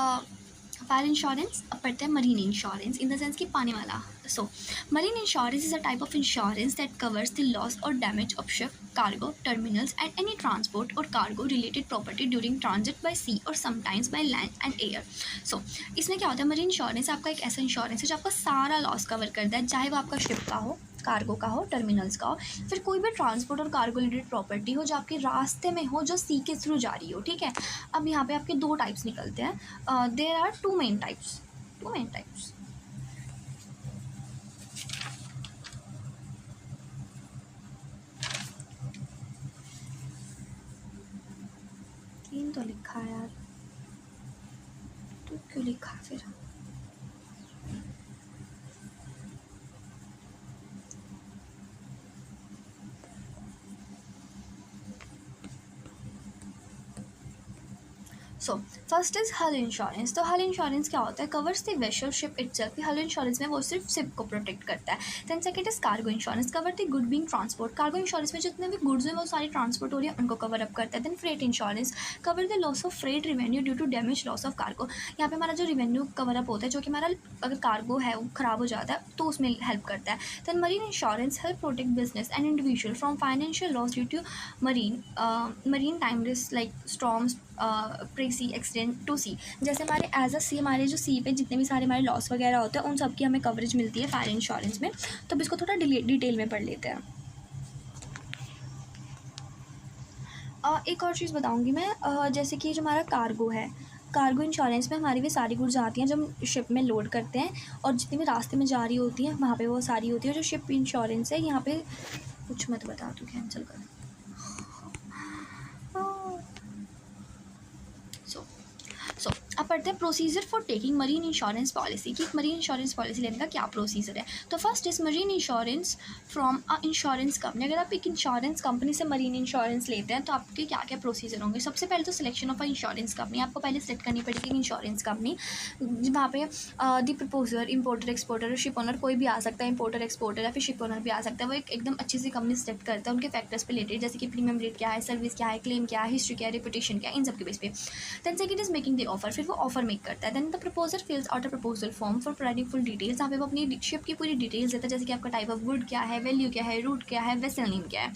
फायर इंश्योरेंस। अब पढ़ते हैं marine insurance, in the sense कि पानी वाला। So marine insurance is a type of insurance that covers the loss और damage of ship, cargo, terminals and any transport or cargo related property during transit by sea or sometimes by land and air. So इसमें क्या होता है, marine insurance आपका एक ऐसा insurance है जो आपका सारा लॉस कवर करता है, चाहे वो आपका शिप का हो, कार्गो का हो, टर्मिनल्स का हो, फिर कोई भी transport or cargo related property हो जो आपके रास्ते में हो, जो सी के थ्रू जा रही हो। ठीक है, अब यहाँ पे आपके दो टाइप्स निकलते हैं। There are two main types. तीन तो लिखा है यार, तो क्यों लिखा फिर। So first is hull insurance. तो हल इंश्योरेंस क्या होता है, covers the vessel ship itself. Hull insurance में वो सिर्फ शिप को प्रोटेक्ट करता है। Then second is cargo insurance, cover the good being transport. Cargo insurance में जितने भी गुड्स हैं वो सारी ट्रांसपोर्ट हो रही है उनको कवर अप करता है। Then freight insurance, cover the loss of freight revenue due to damage loss of cargo. यहाँ पे हमारा जो रिवेन्यू कवर अप होता है, जो कि हमारा अगर कार्गो है वो खराब हो जाता है तो उसमें हेल्प करता है। Then marine insurance help protect business and individual from financial loss due to maritime risk like storms, piracy accident to sea. जैसे हमारे एज अ सी, हमारे जो सी पे जितने भी सारे हमारे लॉस वगैरह होते हैं उन सब की हमें कवरेज मिलती है फायर इंश्योरेंस में। तो अब इसको थोड़ा डिटेल में पढ़ लेते हैं। एक और चीज़ बताऊंगी मैं, जैसे कि जो हमारा कार्गो है, कार्गो इंश्योरेंस में हमारी भी सारी गुड्स आती हैं जो हम शिप में लोड करते हैं, और जितनी भी रास्ते में जा रही होती हैं वहाँ पे वो सारी होती है। जो शिप इंश्योरेंस है यहाँ पे कुछ मत बता, तू कैंसिल कर। सो अब पढ़ते हैं procedure for taking marine insurance policy कि मरीन इंश्योरेंस पॉलिसी लेने का क्या प्रोसीजर है। तो first is marine insurance from a insurance company. अगर आप एक इंश्योरेंस कंपनी से मरीन इंश्योरेंस लेते हैं तो आपके क्या क्या प्रोसीजर होंगे। सबसे पहले तो selection of a insurance company, आपको पहले सेलेक्ट करनी पड़ेगी इंश्योरेंस कंपनी, वहाँ पे the proposer, importer, exporter, ship owner कोई भी आ सकता है, इंपोर्टर एक्सपोर्टर या फिर शिप ओनर भी आ सकता है। वो एक एकदम अच्छी सी कंपनी सेलेक्ट करता है उनके फैक्टर्स पे रिलेटेड, जैसे कि प्रीमियम रेट क्या है, सर्विस क्या है, क्लेम क्या है, हिस्ट्री क्या है, रेपुटेशन क्या है, इन सब के बेस पे। Then second is making the offer, फिर वो ऑफर मेक करता है। Then the proposer fills out a proposal form for providing full details, जहाँ पे वो अपनी शिप की पूरी डिटेल्स देता है, जैसे कि आपका टाइप ऑफ गुड क्या है, वैल्यू क्या है, रूट क्या है, वेसल नेम क्या है।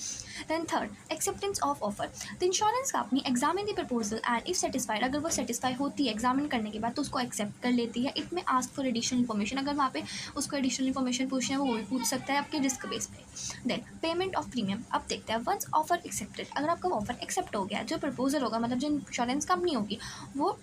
Then third acceptance of offer, the insurance company examine the proposal and if satisfied, अगर वो सेटिस्फाई होती है एग्जामिन करने के बाद तो उसको एक्सेप्ट कर लेती है। इट में आस्क फॉर एडिशनल इन्फॉर्मेशन, अगर वहाँ पे उसको एडिशनल इन्फॉर्मेशन पूछना है वो भी पूछ सकता है आपके रिस्क बेस पे। देन पेमेंट ऑफ प्रीमियम, अब देखते हैं वंस ऑफर एक्सेप्टेड, अगर आपका ऑफर एक्सेप्ट हो गया, जो प्रपोजल होगा मतलब जो इंश्योरेंस कंपनी होगी वो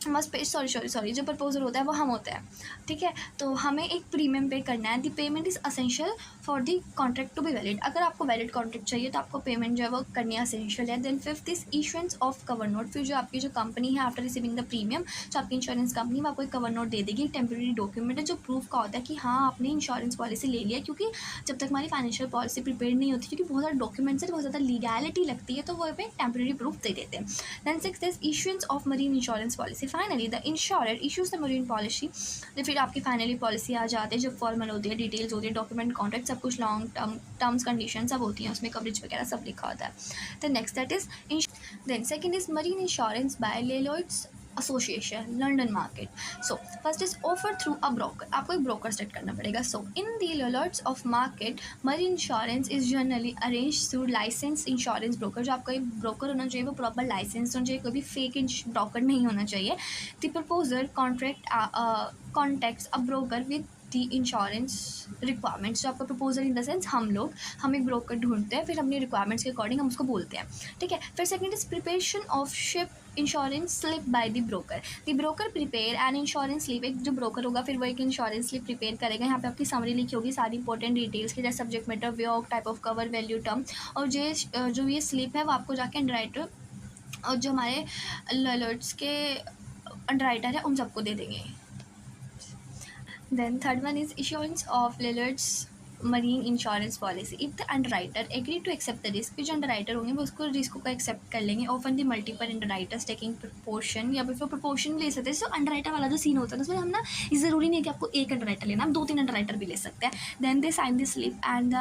मस्ट पे सॉरी जो प्रपोजल होता है वो हम होता है, ठीक है। तो हमें एक प्रीमियम पे करना है। The payment is essential for the contract to be valid, अगर आपको वैलिड कॉन्ट्रैक्ट चाहिए तो आपको पेमेंट जो है वो करनी असेंशियल है। Then fifth is issuance of cover note, फिर जो आपकी जो कंपनी है आफ्टर रिसीविंग द प्रीमियम, जो आपकी इंश्योरेंस कंपनी वो आपको एक कवर नोट दे देगी, एक टेम्प्रेरी डॉक्यूमेंट है जो प्रूफ का होता है कि हाँ आपने इंश्योरेंस पॉलिसी ले लिया, क्योंकि जब तक हमारी फाइनेंशियल पॉलिसी प्रिपेयर नहीं होती, क्योंकि बहुत सारे डॉक्यूमेंट्स से बहुत ज़्यादा लीगैलिटी लगती है, तो वो पे टेम्प्रेरी प्रूफ दे देते हैं। Then six is issuance of marine insurance policy, finally the insurer issues the marine policy, फिर आपकी फाइनली पॉलिसी आ जाती है जब फॉर्मल होती है, डिटेल्स होती है, डॉक्यूमेंट कॉन्ट्रैक्ट सब कुछ, लॉन्ग टर्म्स कंडीशन सब होती हैं उसमें, कवरेज वगैरह सब लिखा होता है। The next that is then second is marine insurance by Lloyd's association London market. So first is offer through a broker, आपको एक ब्रोकर सेट करना पड़ेगा। So in the Lloyd's of market marine insurance is generally arrange through license insurance broker, जो आपका एक broker होना चाहिए वो प्रॉपर लाइसेंस होना चाहिए, कोई भी फेक ब्रोकर नहीं होना चाहिए। The proposer contacts a broker with the insurance requirements, जो आपका प्रपोजल इन द सेंस हम एक ब्रोकर ढूंढते हैं, फिर अपनी रिक्वायरमेंट्स के अकॉर्डिंग हम उसको बोलते हैं, ठीक है। फिर second is preparation of ship insurance slip by the broker prepare an insurance slip, एक जो ब्रोकर होगा फिर वो एक इंश्योरेंस स्लिप प्रिपेयर करेगा, यहाँ पे आपकी समरी लिखी होगी सारी इंपॉर्टेंट डिटेल्स की, जैसे subject matter, voyage, type of cover, value, term, और जो ये स्लिप है वो आपको जाके अंडरराइटर और जो हमारे अलर्ट्स के अंडरराइटर है उन सबको दे देंगे। Then third one is issuance of Lillard's marine insurance policy, if the underwriter agree to accept the risk, जो अंडरराइटर होंगे वो उसको रिस्क को एक्सेप्ट कर लेंगे। Often the multiple underwriters taking proportion, या फिर प्रपोर्शन ले सकते हैं। सो अंडरराइटर वाला जो सीन होता है उसमें हम ना, ज़रूरी नहीं है कि आपको एक अंडरराइटर लेना, हम 2-3 अंडरराइटर भी ले सकते हैं। Then they sign the slip and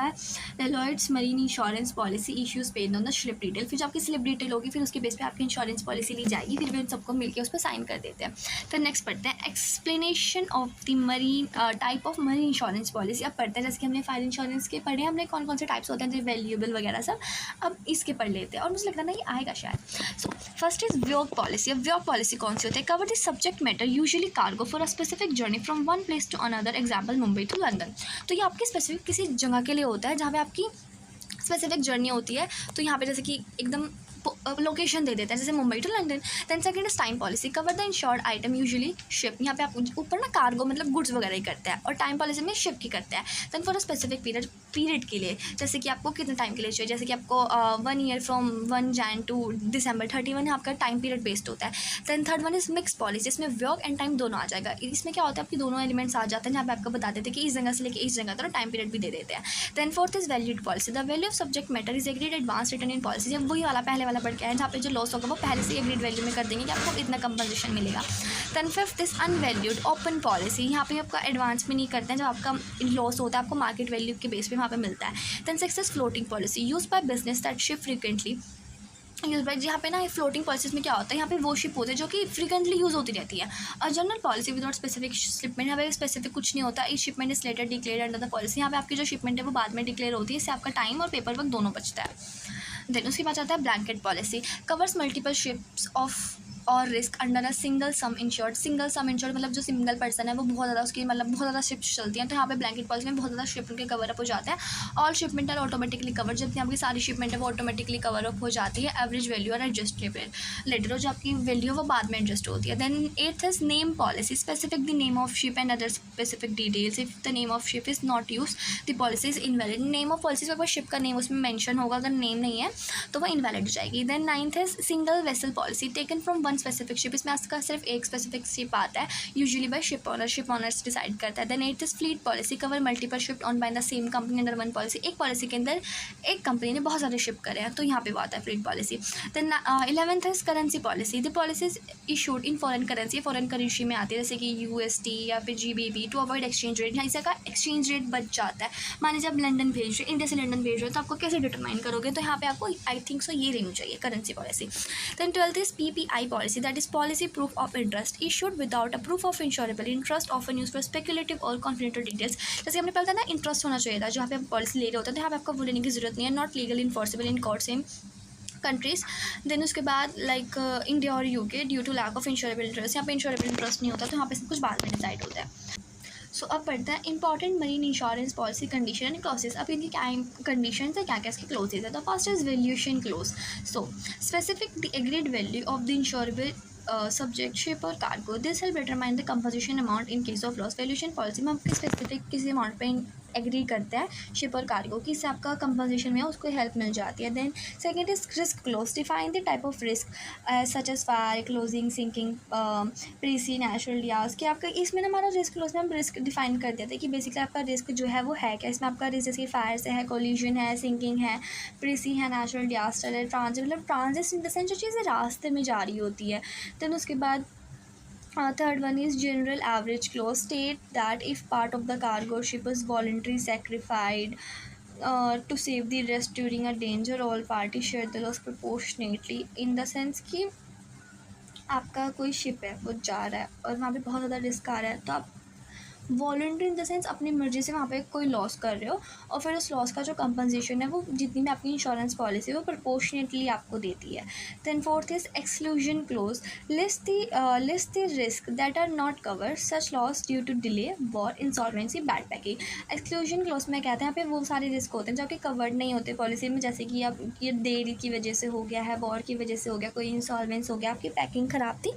the Lloyd's marine insurance policy issues paid on the slip detail, फिर जो आपकी स्लिप डिटेल होगी फिर उसके बेस पे आपकी इंश्योरेंस पॉलिसी ली जाएगी, फिर भी सबको मिलकर उस पर साइन कर देते हैं। फिर नेक्स्ट पढ़ते हैं explanation of the marine type of marine insurance policy. अब पढ़ते हैं जैसे कि हमने फायर इंश्योरेंस के पढ़े, हमने कौन कौन से टाइप्स होते हैं जो वैल्यूएबल वगैरह सब, अब इसके पढ़ लेते हैं और मुझे लगता है ये आएगा शायद। So first is voyage policy. अब व्योग पॉलिसी कौन सी होती है? Cover the subject matter usually cargo for a specific journey from one place to another, example Mumbai to London. तो ये आपकी स्पेसिफिक किसी जगह के लिए होता है जहाँ पे आपकी स्पेसिफिक जर्नी होती है, तो यहाँ पे जैसे कि एकदम लोकेशन दे देता है, जैसे Mumbai to London. Then second is time policy, cover the insured item usually ship, यहाँ पे आप ऊपर ना कार्गो मतलब गुड्स वगैरह ही करते हैं, और टाइम पॉलिसी में शिप की करते हैं। Then for a specific period के लिए, जैसे कि आपको कितने टाइम के लिए चाहिए, जैसे कि आपको 1 year from 1 Jan to December 31 आपका टाइम पीरियड बेस्ड होता है। Then third one is mix policy, इसमें व्योग एंड टाइम दोनों आ जाएगा। इसमें क्या होता है आपकी दोनों एलिमेंट्स आ जाते हैं, जहाँ पे आपको बता देते हैं कि इस जगह से लेकर इस जगह तक टाइम पीरियड भी दे देते हैं। Then fourth is valued policy, the value of subject matter is agreed advance return in policy, जब वही वाला पहले वाला बढ़ के आए, जहाँ पे जो लॉस होगा वो पहले से एग्रीड वैल्यू में कर देंगे कि आपको इतना कंपनसेशन मिलेगा। Then fifth is unvalued open policy, यहाँ पे आपका एडवांस में नहीं करते हैं, जब आपका लॉस होता है आपको मार्केट वैल्यू के बेस पे वहाँ पे मिलता है। Then sixth is floating policy, use by business that ship frequently use by, यहाँ पे ना फ्लोटिंग पॉलिसीज में क्या होता है, यहाँ पे वो शिप होते हैं जो कि फ्रीक्वेंटली यूज़ होती रहती है। और general policy without specific shipment, यहाँ पे स्पेसिफिक कुछ नहीं होता, इस shipment is later declare under the policy, यहाँ पे आपकी जो शिपमेंट है वो बाद में डिक्लेयर होती है, इससे आपका टाइम और पेपर वर्क दोनों बचता है। देन उसके बाद आता है blanket policy, covers multiple ships of or risk under a single sum insured मतलब जो सिंगल पर्सन है वो बहुत ज़्यादा उसकी मतलब बहुत ज़्यादा शिप्स चलती हैं, तो यहाँ पे ब्लैंकेट पॉलिसी में बहुत ज़्यादा शिप उनके कवर अप हो जाते हैं। All shipment are automatically cover, जब आपकी सारी शिपमेंट है वो ऑटोमेटिकली कवर अप हो जाती है। एवरेज वैल्यू और एडजस्टेबल लेटर, जो आपकी वैल्यू है वो बाद में एडजस्ट होती है। देन एथ is name policy, specific the name of ship and other specific details, if the name of ship is not use the policy is invalid. Name of policy अगर शिप का name उसमें mention होगा, अगर name नहीं है तो वो invalid हो जाएगी। Then ninth is single vessel policy, taken from one specific ship, इसमें आपका सिर्फ एक स्पेसिफिक शिप आता है, usually by ship owners decide करता है। Then 8 is fleet policy, cover multiple ship own by the same company under one policy, एक policy के अंदर एक कंपनी ने बहुत सारे शिप करे हैं, तो यहाँ पे वो आता है fleet policy. Then 11th is currency policy, the policy is issued in foreign currency, foreign currency में आती है जैसे कि USD या फिर GBP, to avoid exchange rate, यहाँ इसका एक्सचेंज रेट बच जाता है। मान लीजिए आप लंदन भेज रहे हो, इंडिया से लंदन भेज रहे हो, तो आपको कैसे डिटरमाइन करोगे, तो यहाँ पे आपको आई थिंक सो ये लेनी चाहिए currency policy. Then 12th is PPI policy, that is policy proof of interest issued without a proof of insurable interest, often use for speculative और कॉन्फिडेंशियल डिटेल्स। जैसे हमने पढ़ा था ना, इंटरेस्ट होना चाहिए था जहाँ पे आप पॉलिसी ले रहे होते हैं, तो यहाँ पे आपको वो लेने की जरूरत नहीं है, not legal enforceable in court same countries. Then उसके बाद लाइक इंडिया और UK due to lack of insurable interest, यहाँ पे इंश्योरेबल इंटरेस्ट नहीं होता, तो यहाँ पे सब कुछ बाद में डिसाइड होता है। सो अब पढ़ता है important marine insurance policy condition and clauses. अब इनकी क्या कंडीशन है, क्या क्या इसके क्लोजेज है। तो first is valuation clause, so specific the agreed value of the insurable subject ship or cargo, this help determine the composition amount in case of loss. Valuation policy में हम स्पेसिफिक किसी amount पे agree करते हैं ship or cargo की, इससे आपका composition में उसको हेल्प मिल जाती है। Then second is risk clause, define the type of risk such as fire, closing, sinking, piracy, natural disaster, कि आपका इसमें ना हमारा रिस्क क्लोज में हम रिस्क डिफाइन कर देते हैं कि बेसिकली आपका रिस्क जो है वो है क्या। इसमें आपका रिस्क जैसे फायर से है, कोलिजन है, सिंकिंग है, प्रीसी है, नेचुरल डिजास्टर है, ट्रांजिट, मतलब ट्रांजिट इन द सेंस जो चीज़ें रास्ते में जा रही होती है। देन उसके बाद third one is general average clause, state that if part of the cargo ship is voluntarily sacrificed to save the rest during a danger, all parties share the loss proportionately, in the sense कि आपका कोई ship है वो जा रहा है और वहाँ पे बहुत ज़्यादा रिस्क आ रहा है, तो आप वॉलंटरी इन द सेंस अपनी मर्जी से वहाँ पे कोई लॉस कर रहे हो, और फिर उस लॉस का जो कंपनसेशन है वो जितनी भी आपकी इंश्योरेंस पॉलिसी है वो प्रोपोर्शनेटली आपको देती है। Then fourth is exclusion clause, list the risk that are not cover such loss due to delay, war, insolvency, bad packing. Exclusion clause में कहते हैं यहाँ पे वो सारे रिस्क होते हैं जो कि कवर्ड नहीं होते पॉलिसी में, जैसे कि आप ये देरी की वजह से हो गया है, वॉर की वजह से हो गया, कोई इंसॉल्वेंस हो गया, आपकी पैकिंग ख़राब थी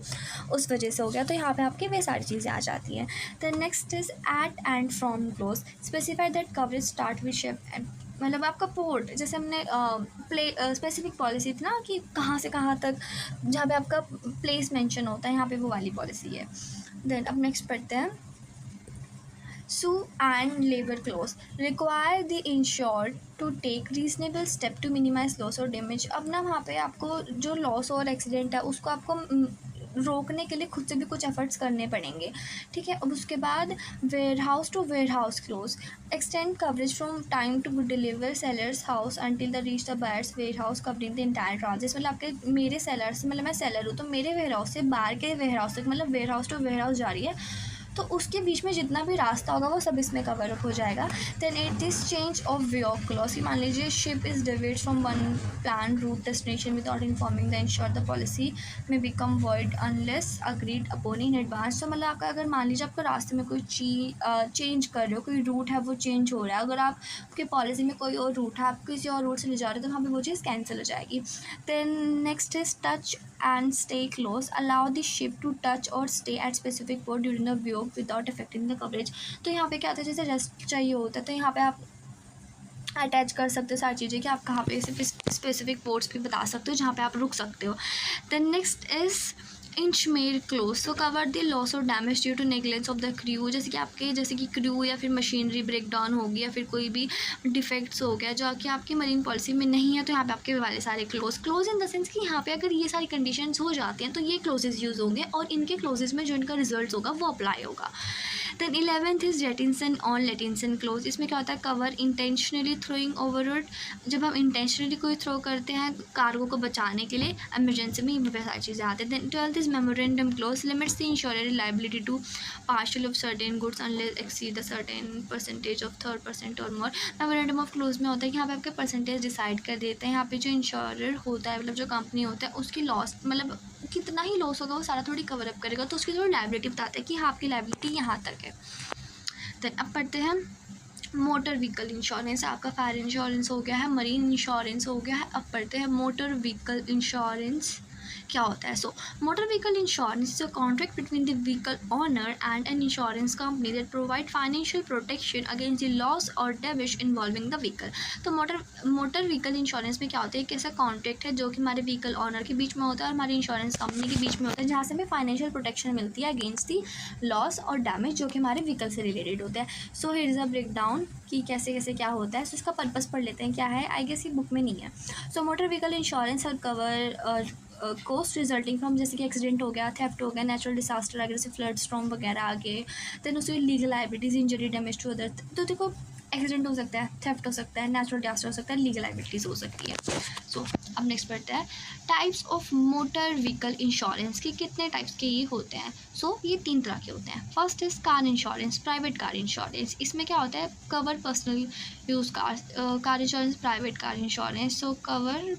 उस वजह से हो गया, तो यहाँ पे आपकी वे सारी चीज़ें आ जाती हैं। Then next is at and from clause, specify that coverage start with ship and, मतलब आपका पोर्ट, जैसे हमने स्पेसिफिक पॉलिसी थी ना कि कहाँ से कहाँ तक जहाँ पे आपका प्लेस मेंशन होता है, यहाँ पे वो वाली पॉलिसी है। देन अब नेक्स्ट पढ़ते हैं sue and labor clause, require the insured to take reasonable step to minimize loss or damage। अब ना वहाँ पे आपको जो लॉस और एक्सीडेंट है उसको आपको रोकने के लिए खुद से भी कुछ एफर्ट्स करने पड़ेंगे, ठीक है। अब उसके बाद warehouse to warehouse clause, extend coverage from time to deliver seller's house until the reach the buyer's warehouse covering the entire transit, मतलब आपके मेरे सेलर्स, मतलब मैं सेलर हूँ तो मेरे वेयर हाउस से बाहर के वेयर हाउस तक, मतलब warehouse to warehouse जा रही है, तो उसके बीच में जितना भी रास्ता होगा वो सब इसमें कवर अप हो जाएगा। Then it is change of way of clause, मान लीजिए ship is deviate from one plan route destination without informing the insurer, the policy में become void unless agreed upon in advance. तो मतलब आपका अगर मान लीजिए आपका रास्ते में कोई चेंज कर रहे हो, कोई रूट है वो चेंज हो रहा है, अगर आपके पॉलिसी में कोई और रूट है, आप किसी और रूट से ले जा रहे हो, तो वहाँ पर वो चीज़ कैंसिल हो जाएगी। Then next is touch and stay close, allow the ship to touch or stay at specific port during the voyage without affecting the coverage। तो यहाँ पे क्या होता है, जैसे रेस्ट चाहिए होता है तो यहाँ पे आप अटैच कर सकते हो सारी चीज़ें कि आप कहाँ पे स्पेसिफिक पोर्ट्स भी बता सकते हो जहाँ पे आप रुक सकते हो। Then next is Inchmaree clause, तो कवर द लॉस और damage due to negligence of the crew, जैसे कि क्रू या फिर मशीनरी ब्रेक डाउन होगी या फिर कोई भी डिफेक्ट्स हो गया जो कि आपकी मरीन पॉलिसी में नहीं है, तो यहाँ पे आपके वाले सारे क्लोज इन द सेंस कि यहाँ पे अगर ये सारी कंडीशंस हो जाती हैं तो ये क्लोजेज यूज़ होंगे और इनके क्लोजेज में जो इनका रिजल्ट होगा वो अप्लाई होगा। Then 11th is jettison on लेटिंसन क्लोज, इसमें क्या होता है, कवर इंटेंशनली थ्रोइंग ओवरवर्ड, जब हम इंटेंशनली कोई थ्रो करते हैं कार्गो को बचाने के लिए इमरजेंसी में, ये सारी चीज़ें आती हैं। Then 12th is memorandum clause, limits the insurer liability to partial of certain goods unless exceed the certain percentage of 3% और मोर। मेमोरेंडम ऑफ क्लोज में होता है कि यहाँ पे आपके परसेंटेज डिसाइड कर देते हैं, यहाँ पे जो इंश्योरर होता है, मतलब जो कंपनी होता है उसकी लॉस, मतलब कितना ही लॉस होगा वो सारा थोड़ी कवर अप करेगा, तो उसकी थोड़ी लायबिलिटी बताता है कि हाँ आपकी लायबिलिटी यहाँ तक है। देन अब पढ़ते हैं मोटर व्हीकल इंश्योरेंस, आपका फायर इंश्योरेंस हो गया है, मरीन इंश्योरेंस हो गया है। अब पढ़ते हैं मोटर व्हीकल इंश्योरेंस क्या होता है। So motor vehicle insurance is a contract between the vehicle owner and an insurance company that provide financial protection against the loss और डैमेज इन्वॉल्विंग द व्हीकल। तो मोटर व्हीकल इंश्योरेंस में क्या होता है, एक ऐसा कॉन्ट्रैक्ट है जो कि हमारे व्हीकल ऑनर के बीच में होता है और हमारी इंश्योरेंस कंपनी के बीच में होता है, जहाँ से हमें फाइनेंशियल प्रोटेक्शन मिलती है अगेंस्ट दी लॉस और डैमेज जो कि हमारे व्हीकल से रिलेटेड होते हैं। So here is a breakdown कि कैसे कैसे क्या होता है। सो इसका पर्पस पढ़ लेते हैं क्या है, आई गेस ये बुक में नहीं है। So motor vehicle insurance her cover cost resulting from, जैसे कि एक्सीडेंट हो गया, थेफ्ट हो गया, नेचुरल डिसास्टर आ गया जैसे फ्लड स्टॉर्म वगैरह आ गए, देन उसमें legal liabilities, injury, damage to other. तो देखो एक्सीडेंट हो सकता है, थेफ्ट हो सकता है, नेचुरल डिसास्टर हो सकता है, लीगल लाइबिलिटीज़ हो सकती है। सो अब नेक्स्ट पढ़ते हैं types of motor vehicle insurance के कितने टाइप्स के ये होते हैं। सो ये 3 तरह के होते हैं। First is car insurance, private car insurance. इसमें क्या होता है, cover personal use car insurance, private car insurance. सो कवर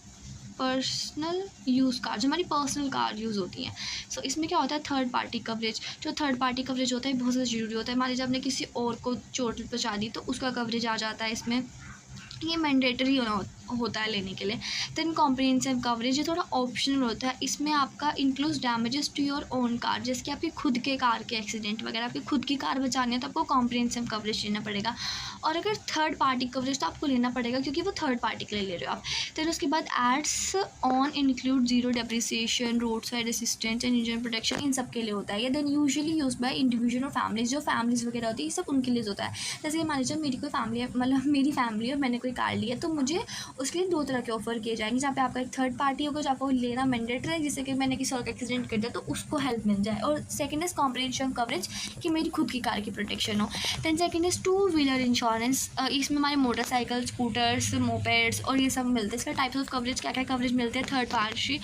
पर्सनल यूज़ कार, जो हमारी पर्सनल कार यूज़ होती हैं। सो इसमें क्या होता है, थर्ड पार्टी कवरेज। जो थर्ड पार्टी कवरेज होता है बहुत ज़्यादा ज़रूरी होता है। मान लीजिए आपने किसी और को चोट पहुँचा दी तो उसका कवरेज आ जाता है इसमें, ये मैंडेटरी होता है लेने के लिए। देन कॉम्प्रिहेंसिव कवरेज, ये थोड़ा ऑप्शनल होता है। इसमें आपका includes damages to your own car, जैसे कि आपकी खुद के कार के एक्सीडेंट वगैरह, आपकी खुद की कार बचानी है तो आपको कॉम्प्रिहेंसिव कवरेज लेना पड़ेगा। और अगर थर्ड पार्टी कवरेज तो आपको लेना पड़ेगा क्योंकि वो थर्ड पार्टी के लिए ले रहे हो आप। देन उसके बाद adds on include zero depreciation, roadside assistance and engine protection, इन सब के लिए होता है ये। Then usually use by individual or families, जो फैमिलीज वगैरह होती है ये सब उनके लिए होता है। जैसे कि मान लीजिए मेरी कोई फैमिली है, मतलब मेरी फैमिली और मैंने कोई कार ली है, तो मुझे उसके लिए 2 तरह के ऑफर किए जाएंगे, जहाँ पे आपका एक थर्ड पार्टी होगा जो आपको लेना मैंडेटरी है, जिससे कि मैंने किसी और का एक्सीडेंट कर दिया तो उसको हेल्प मिल जाए। और सेकंड इज कॉम्प्रिहेंसिव कवरेज, कि मेरी खुद की कार की प्रोटेक्शन हो। Then second is two wheeler insurance, इसमें हमारे मोटरसाइकिल, स्कूटर्स, मोपेड्स और ये सब मिलते हैं। इसका टाइप्स ऑफ कवरेज क्या क्या कवरेज मिलते हैं, थर्ड पार्टी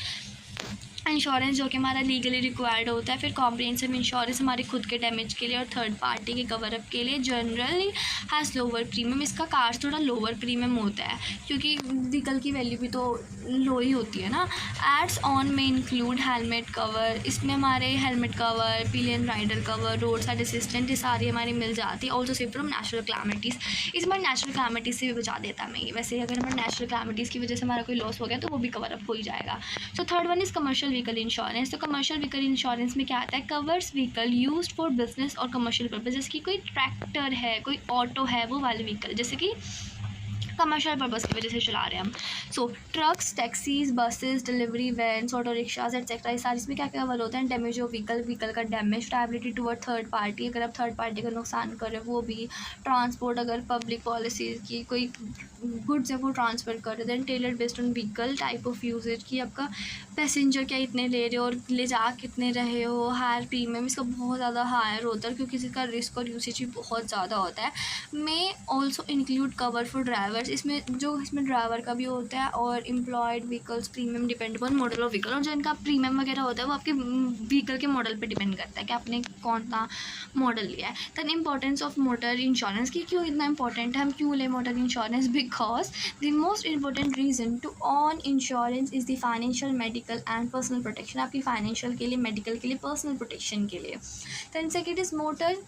इंश्योरेंस जो कि हमारा लीगली रिक्वायर्ड होता है, फिर कॉम्प्रिहेंसिव इंश्योरेंस हमारे खुद के डैमेज के लिए और थर्ड पार्टी के कवर अप के लिए। जनरली हैज़ लोअर प्रीमियम, इसका कार थोड़ा लोअर प्रीमियम होता है क्योंकि व्हीकल की वैल्यू भी तो लो ही होती है ना। एड्स ऑन में इंक्लूड हेलमेट कवर, इसमें हमारे helmet cover, pillion rider cover, roadside assistant, ये सारी हमारी मिल जाती है। Also safe from natural calamities, इस बार नेचुरल क्लैमिटीज़ से भी बचा देता है हमें। वैसे अगर हमारे नेचुरल क्लैमिटीज़ की वजह से हमारा कोई लॉस हो गया तो वो भी कवर अप हो ही जाएगा। So third one is commercial vehicle insurance. तो कमर्शियल व्हीकल इंश्योरेंस में क्या आता है, covers vehicle used for business और कमर्शियल पर्पज, जैसे कि कोई ट्रैक्टर है, कोई ऑटो है, वो वाले व्हीकल जैसे कि कमर्शियल पर्पज़ की वजह से चला रहे हैं हम। So trucks, taxis, buses, delivery vans, auto rickshaws etcetera, ये सारी इसमें क्या क्या कवर होता है, डैमेज ऑफ व्हीकल का damage, liability toward third party, अगर आप थर्ड पार्टी का नुकसान कर रहे हो वो भी, ट्रांसपोर्ट, अगर पब्लिक पॉलिसीज़ की कोई गुड्स है वो ट्रांसफर कर रहे हो। Then tailor based on vehicle type of usage, की आपका पैसेंजर क्या इतने ले रहे हो और ले जा कितने रहे हो। हायर प्रीमियम, इसका बहुत ज़्यादा हायर होता है क्योंकि इसका रिस्क और यूसेज भी बहुत ज़्यादा होता है। May also include cover for drivers, इसमें ड्राइवर का भी होता है, और employed vehicles premium depend upon model of vehicle, और जो इनका प्रीमियम वगैरह होता है वो आपके व्हीकल के मॉडल पे डिपेंड करता है कि आपने कौन सा मॉडल लिया है। Then importance of motor insurance, की क्यों इतना इंपॉर्टेंट है, हम क्यों लें motor insurance, because the most important reason to own insurance is the financial, medical and personal protection, आपकी फाइनेंशियल के लिए, मेडिकल के लिए, पर्सनल प्रोटेक्शन के लिए। Then second is motor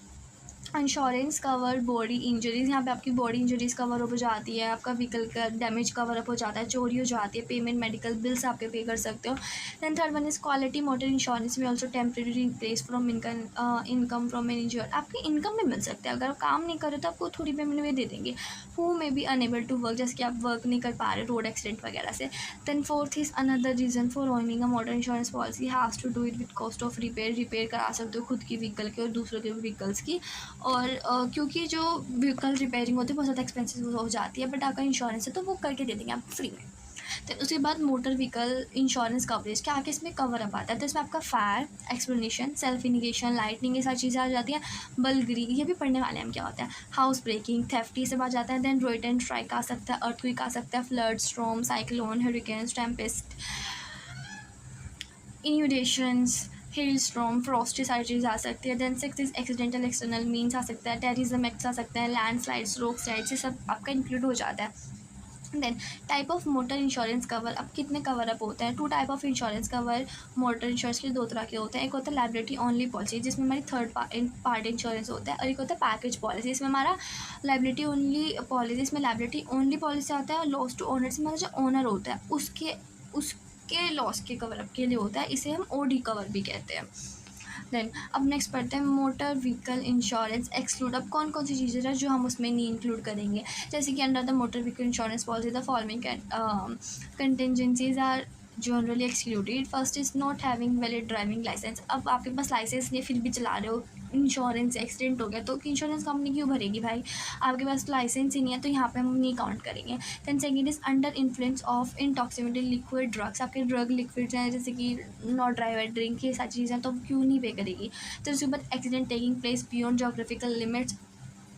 insurance cover body injuries, यहाँ पे आपकी बॉडी इंजरीज़ कवर अप हो जाती है, आपका व्हीकल का डैमेज कवर अप हो जाता है, चोरी हो जाती है, पेमेंट मेडिकल बिल्स आपके पे कर सकते हो। Then third one is quality motor insurance में also temporary replace from income from an injured, आपकी इनकम में मिल सकते हैं, अगर आप काम नहीं कर रहे तो आपको थोड़ी पेमेंट में दे देंगे। Who may be unable to work, जैसे कि आप वर्क नहीं कर पा रहे रोड एक्सीडेंट वगैरह से। Then fourth is another reason for owning a motor insurance policy has to do it with cost of repair करा सकते हो खुद की व्हीकल के और दूसरों के व्हीकल्स की, और क्योंकि जो व्हीकल रिपेयरिंग होती है बहुत ज़्यादा एक्सपेंसिव हो जाती है, बट आपका इंश्योरेंस है तो वो करके दे देंगे आप फ्री में। तो उसके बाद मोटर व्हीकल इंश्योरेंस कवरेज, क्या आके इसमें कवर अप आता है, तो इसमें आपका फायर, एक्सप्लोनेशन, सेल्फ इनिगेशन, लाइटनिंग, ये सारी चीज़ें आ जाती हैं। बलगरी, ये भी पढ़ने वाले हम क्या होता है, हाउस ब्रेकिंग, थेफ्ट, ये सब आ जाता है। देन रोइट एंड स्ट्राइक आ सकता है, अर्थक्वेक आ सकता है, flood, storm, cyclone, hurricanes, tempest, inundations, hail storm, frost, ये सारी चीज़ आ सकती है। Then six is accidental external means आ सकता है, टेररिज्म एक्ट्स आ सकते हैं, लैंड स्लाइड्स, रोक स्लाइड्स, ये सब आपका इंक्लूड हो जाता है। Then type of motor insurance cover, अब कितने कवर अप होते हैं, 2 type of insurance cover motor insurance के 2 तरह के होते हैं। एक होता है लायबिलिटी ओनली पॉलिसी, जिसमें हमारी थर्ड पार्टी इंश्योरेंस होता है, और एक होता है पैकेज पॉलिसी, इसमें हमारा लायबिलिटी ओनली पॉलिसी, इसमें लायबिलिटी ओनली पॉलिसी आता है, और लॉस टू ओनर से हमारा जो ओनर होता है उसके के लॉस के कवर अप के लिए होता है, इसे हम OD कवर भी कहते हैं। देन अब नेक्स्ट पढ़ते हैं मोटर व्हीकल इंश्योरेंस एक्सक्लूड। अब कौन कौन सी चीज़ें हैं जो हम उसमें नहीं इंक्लूड करेंगे, जैसे कि under the motor vehicle insurance policy the following contingencies are generally excluded. First is not having valid driving licence. अब आपके पास लाइसेंस नहीं फिर भी चला रहे हो, इंश्योरेंस एक्सीडेंट हो गया तो इंश्योरेंस कंपनी क्यों भरेगी भाई, आपके पास लाइसेंस ही नहीं है तो यहाँ पे हम नहीं काउंट करेंगे। Then second is under influence of intoxicated liquid drugs. आपके ड्रग लिक्विड्स हैं जैसे कि नॉट ड्राइवर ड्रिंक, ये सारी चीज़ें तो क्यों नहीं पे करेगी। तो उसके बाद accident taking place beyond geographical limits.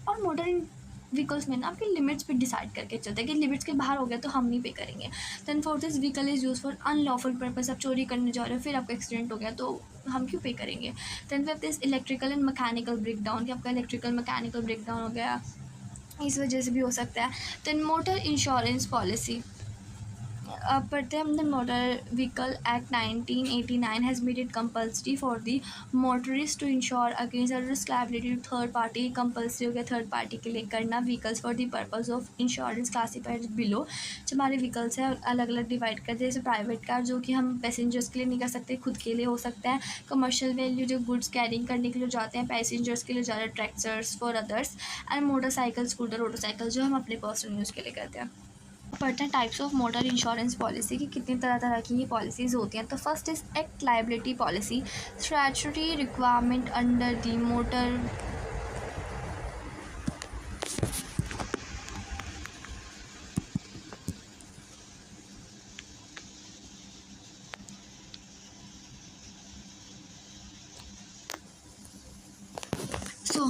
और मॉडर्न व्हीकल्स में ना आपके लिमिट्स पे डिसाइड करके चलते हैं कि लिमिट्स के बाहर हो गया तो हम नहीं पे करेंगे। Then fourth is vehicle is use for unlawful purpose. आप चोरी करने जा रहे हो फिर आपका एक्सीडेंट हो गया तो हम क्यों पे करेंगे। Then fifth is electrical and mechanical breakdown, कि आपका इलेक्ट्रिकल मैकेनिकल ब्रेकडाउन हो गया इस वजह से भी हो सकता है। Then motor insurance policy. अब पढ़ते हैं हम। The motor vehicle act 1989 has made it compulsory for the motorist to insure against risk liability to third party. Compulsory हो गया थर्ड पार्टी के लिए करना। Vehicles for the purpose of insurance classified below. जो हमारे व्हीकल्स हैं अलग अलग डिवाइड करते हैं, जैसे प्राइवेट कार जो कि हम पैसेंजर्स के लिए नहीं कर सकते, खुद के लिए हो सकता है। कमर्शियल वैल्यू जो गुड्स कैरिंग करने के लिए जाते हैं पैसेंजर्स के लिए जा रहे हैं, tractors for others. And motorcycle scooter motorcycle जो हम अपने पर्सनल यूज़ के लिए करते हैं। पढ़ते हैं types of motor insurance policy की कितनी तरह तरह की ये पॉलिसीज़ होती हैं। तो first is act liability policy. Statutory requirement under the motor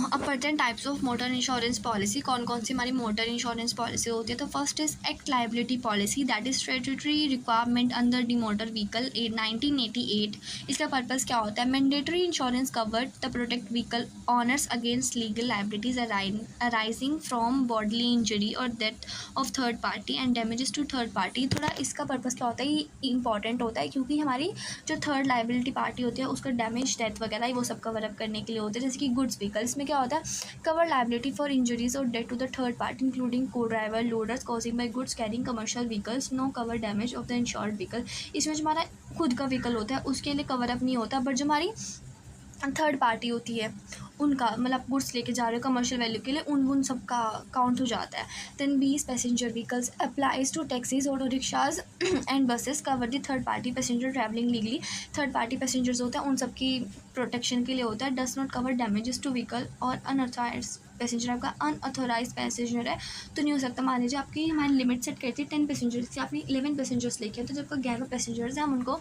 अब पढ़ते हैं types of motor insurance policy, कौन कौन सी हमारी मोटर इंश्योरेंस पॉलिसी होती है। तो first is act liability policy, that is statutory requirement under the motor vehicle 1988। इसका पर्पस क्या होता है। Mandatory insurance covered the protect vehicle owners against legal liabilities arising from bodily injury or death of third party and damages to third party. थोड़ा इसका purpose क्या होता है, ये इंपॉर्टेंट होता है क्योंकि हमारी जो थर्ड लाइबिलिटी पार्टी होती है उसका डैमेज डेथ वगैरह वो सब कवर अप करने के लिए होते हैं। जैसे कि गुड्स व्हीकल, इसमें क्या होता है, कवर लाइबिलिटी फॉर इंजरीज और death to the third party including co driver loaders causing by goods carrying commercial vehicles, no cover damage of the insured vehicle. इसमें जो हमारा खुद का व्हीकल होता है उसके लिए कवर अप नहीं होता, बट जो हमारी थर्ड पार्टी होती है उनका, मतलब गुड्स लेके जा रहे हो कमर्शियल वैल्यू के लिए, उन सब का काउंट हो जाता है। Then 20 passenger vehicles applies to taxis auto rickshaws and buses cover the third party passenger travelling legally. Third party passengers होता है उन सब की प्रोटेक्शन के लिए होता है। Does not cover damages to vehicle और अनऑथराइज पैसेंजर, आपका अनऑथोराइज पैसेंजर है तो नहीं हो सकता। मान लीजिए आपकी हमारी लिमिट सेट करती है 10 पैसेंजर्स की, आपने 11 पैसेंजर्स लेके तो जब 11 पैसेंजर्स हैं हम उनको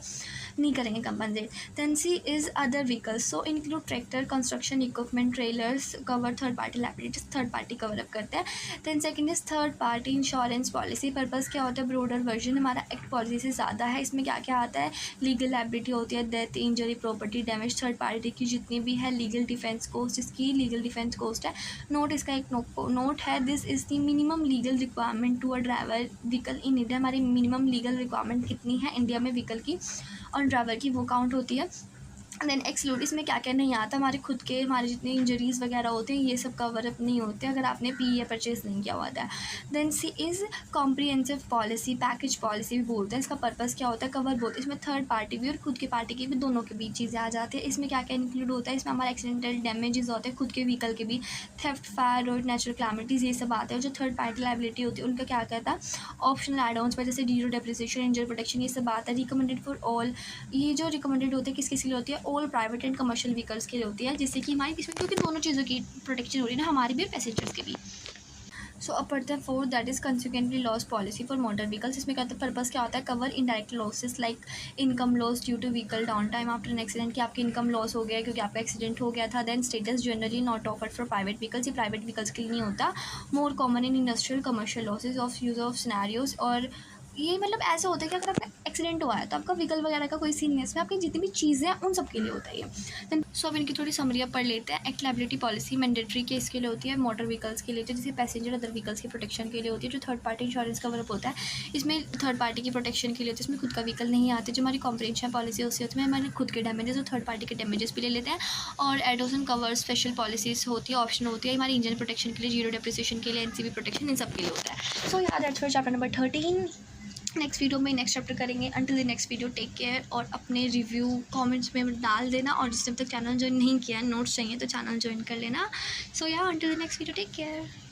नहीं करेंगे compensate. Then C is other vehicles, so include tractor construction equipment trailers cover third party liabilities, third party cover up करते हैं। Then second is third party insurance policy. Purpose क्या होता है, ब्रॉडर वर्जन हमारा एक्ट पॉलिसी से ज़्यादा है। इसमें क्या क्या आता है, लीगल लाइबिलिटी होती है, death injury property damage, third party की जितनी भी है, लीगल डिफेंस कोस्ट, इसकी लीगल डिफेंस कोस्ट है। नोट इसका एक नोट है, this is the minimum legal requirement to a driver vehicle in India. हमारी मिनिमम लीगल रिक्वायरमेंट कितनी है इंडिया में व्हीकल की और ड्राइवर की, वो काउंट होती है। देन एक्सक्लूड, इसमें क्या क्या नहीं आता, हमारे खुद के हमारे जितने इंजरीज़ वगैरह होते हैं ये सब कवर अप नहीं होते अगर आपने पी या परचेज नहीं किया हुआ था। Then C is comprehensive policy, package policy भी बोलते हैं। इसका पर्पस क्या होता है, कवर बोलते हैं, इसमें थर्ड पार्टी भी और खुद के पार्टी की भी, दोनों के बीच चीज़ें आ जाती है। इसमें क्या क्या इंक्लूड होता है, इसमें हमारा एक्सीडेंटल डैमेजेस होते हैं खुद के व्हीकल के भी, थेफ्ट फायर और नेचुरल क्लैमिटीज़ ये सब आते हैं। जो थर्ड पार्टी लाइबिलिटी होती है उनका क्या कहता है, ऑप्शनल एड ऑन्स पर जैसे जीरो डेप्रिसिएशन, इंजरी प्रोटेक्शन, ये सब आता है। रिकमेंडेड फॉर ऑल, ये जो रिकमेंडेड होते हैं किस किस के लिए होती है, all private and commercial vehicles के लिए होती है, जिससे कि हमारी इसमें क्योंकि दोनों चीज़ों की प्रोटेक्शन हो रही है ना, हमारी भी और पैसेंजर्स के भी। सो अब पढ़ते हैं fourth, that is consequently loss policy for motor vehicles. इसमें कहते हैं पर्पस क्या होता है, cover indirect losses like income loss due to vehicle downtime after an accident, कि आपकी इनकम लॉस हो गया क्योंकि आपका एक्सीडेंट हो गया था। Then status generally not offered for private vehicles, ये प्राइवेट व्हीकल्स के लिए नहीं होता। More common in industrial commercial losses of use of scenarios, और ये मतलब ऐसा होता है कि अगर आपका एक्सीडेंट हुआ है तो आपका व्हीकल वगैरह का कोई सीन नहीं है, इसमें आपकी जितनी भी चीज़ें हैं उन सब के लिए होता है ये। देन सो अब इनकी थोड़ी समरी अब पढ़ लेते हैं। Act liability policy mandatory case के लिए होती है, मोटर व्हीकल्स के लिए होती है, जैसे पैसेंजर अदर व्हीकल्स की प्रोटेक्शन के लिए होती है। जो third party insurance cover up होता है इसमें थर्ड पार्टी की प्रोटेक्शन के लिए होती है, इसमें खुद का व्हीकल नहीं आते। जो हमारी कॉम्प्रिहेंसिव पॉलिसी होती है उसमें हमारे खुद के डैमेजेस और थर्ड पार्टी के डैमेजेस भी ले लेते हैं। और एडोसन कवर स्पेशल पॉलिसीज होती है, ऑप्शन होती है हमारी इंजन प्रोटेक्शन के लिए, जीरो डेप्रिसिएशन के लिए, एनसीबी प्रोटेक्शन, इन सब के लिए होता है। सो यार that's for chapter number 13। Next video में नेक्स्ट चैप्टर करेंगे। Until the next video, take care. और अपने रिव्यू कमेंट्स में डाल देना, और जिस टाइम तक चैनल ज्वाइन नहीं किया, नोट्स चाहिए तो चैनल ज्वाइन कर लेना। सो या until the next video, take care.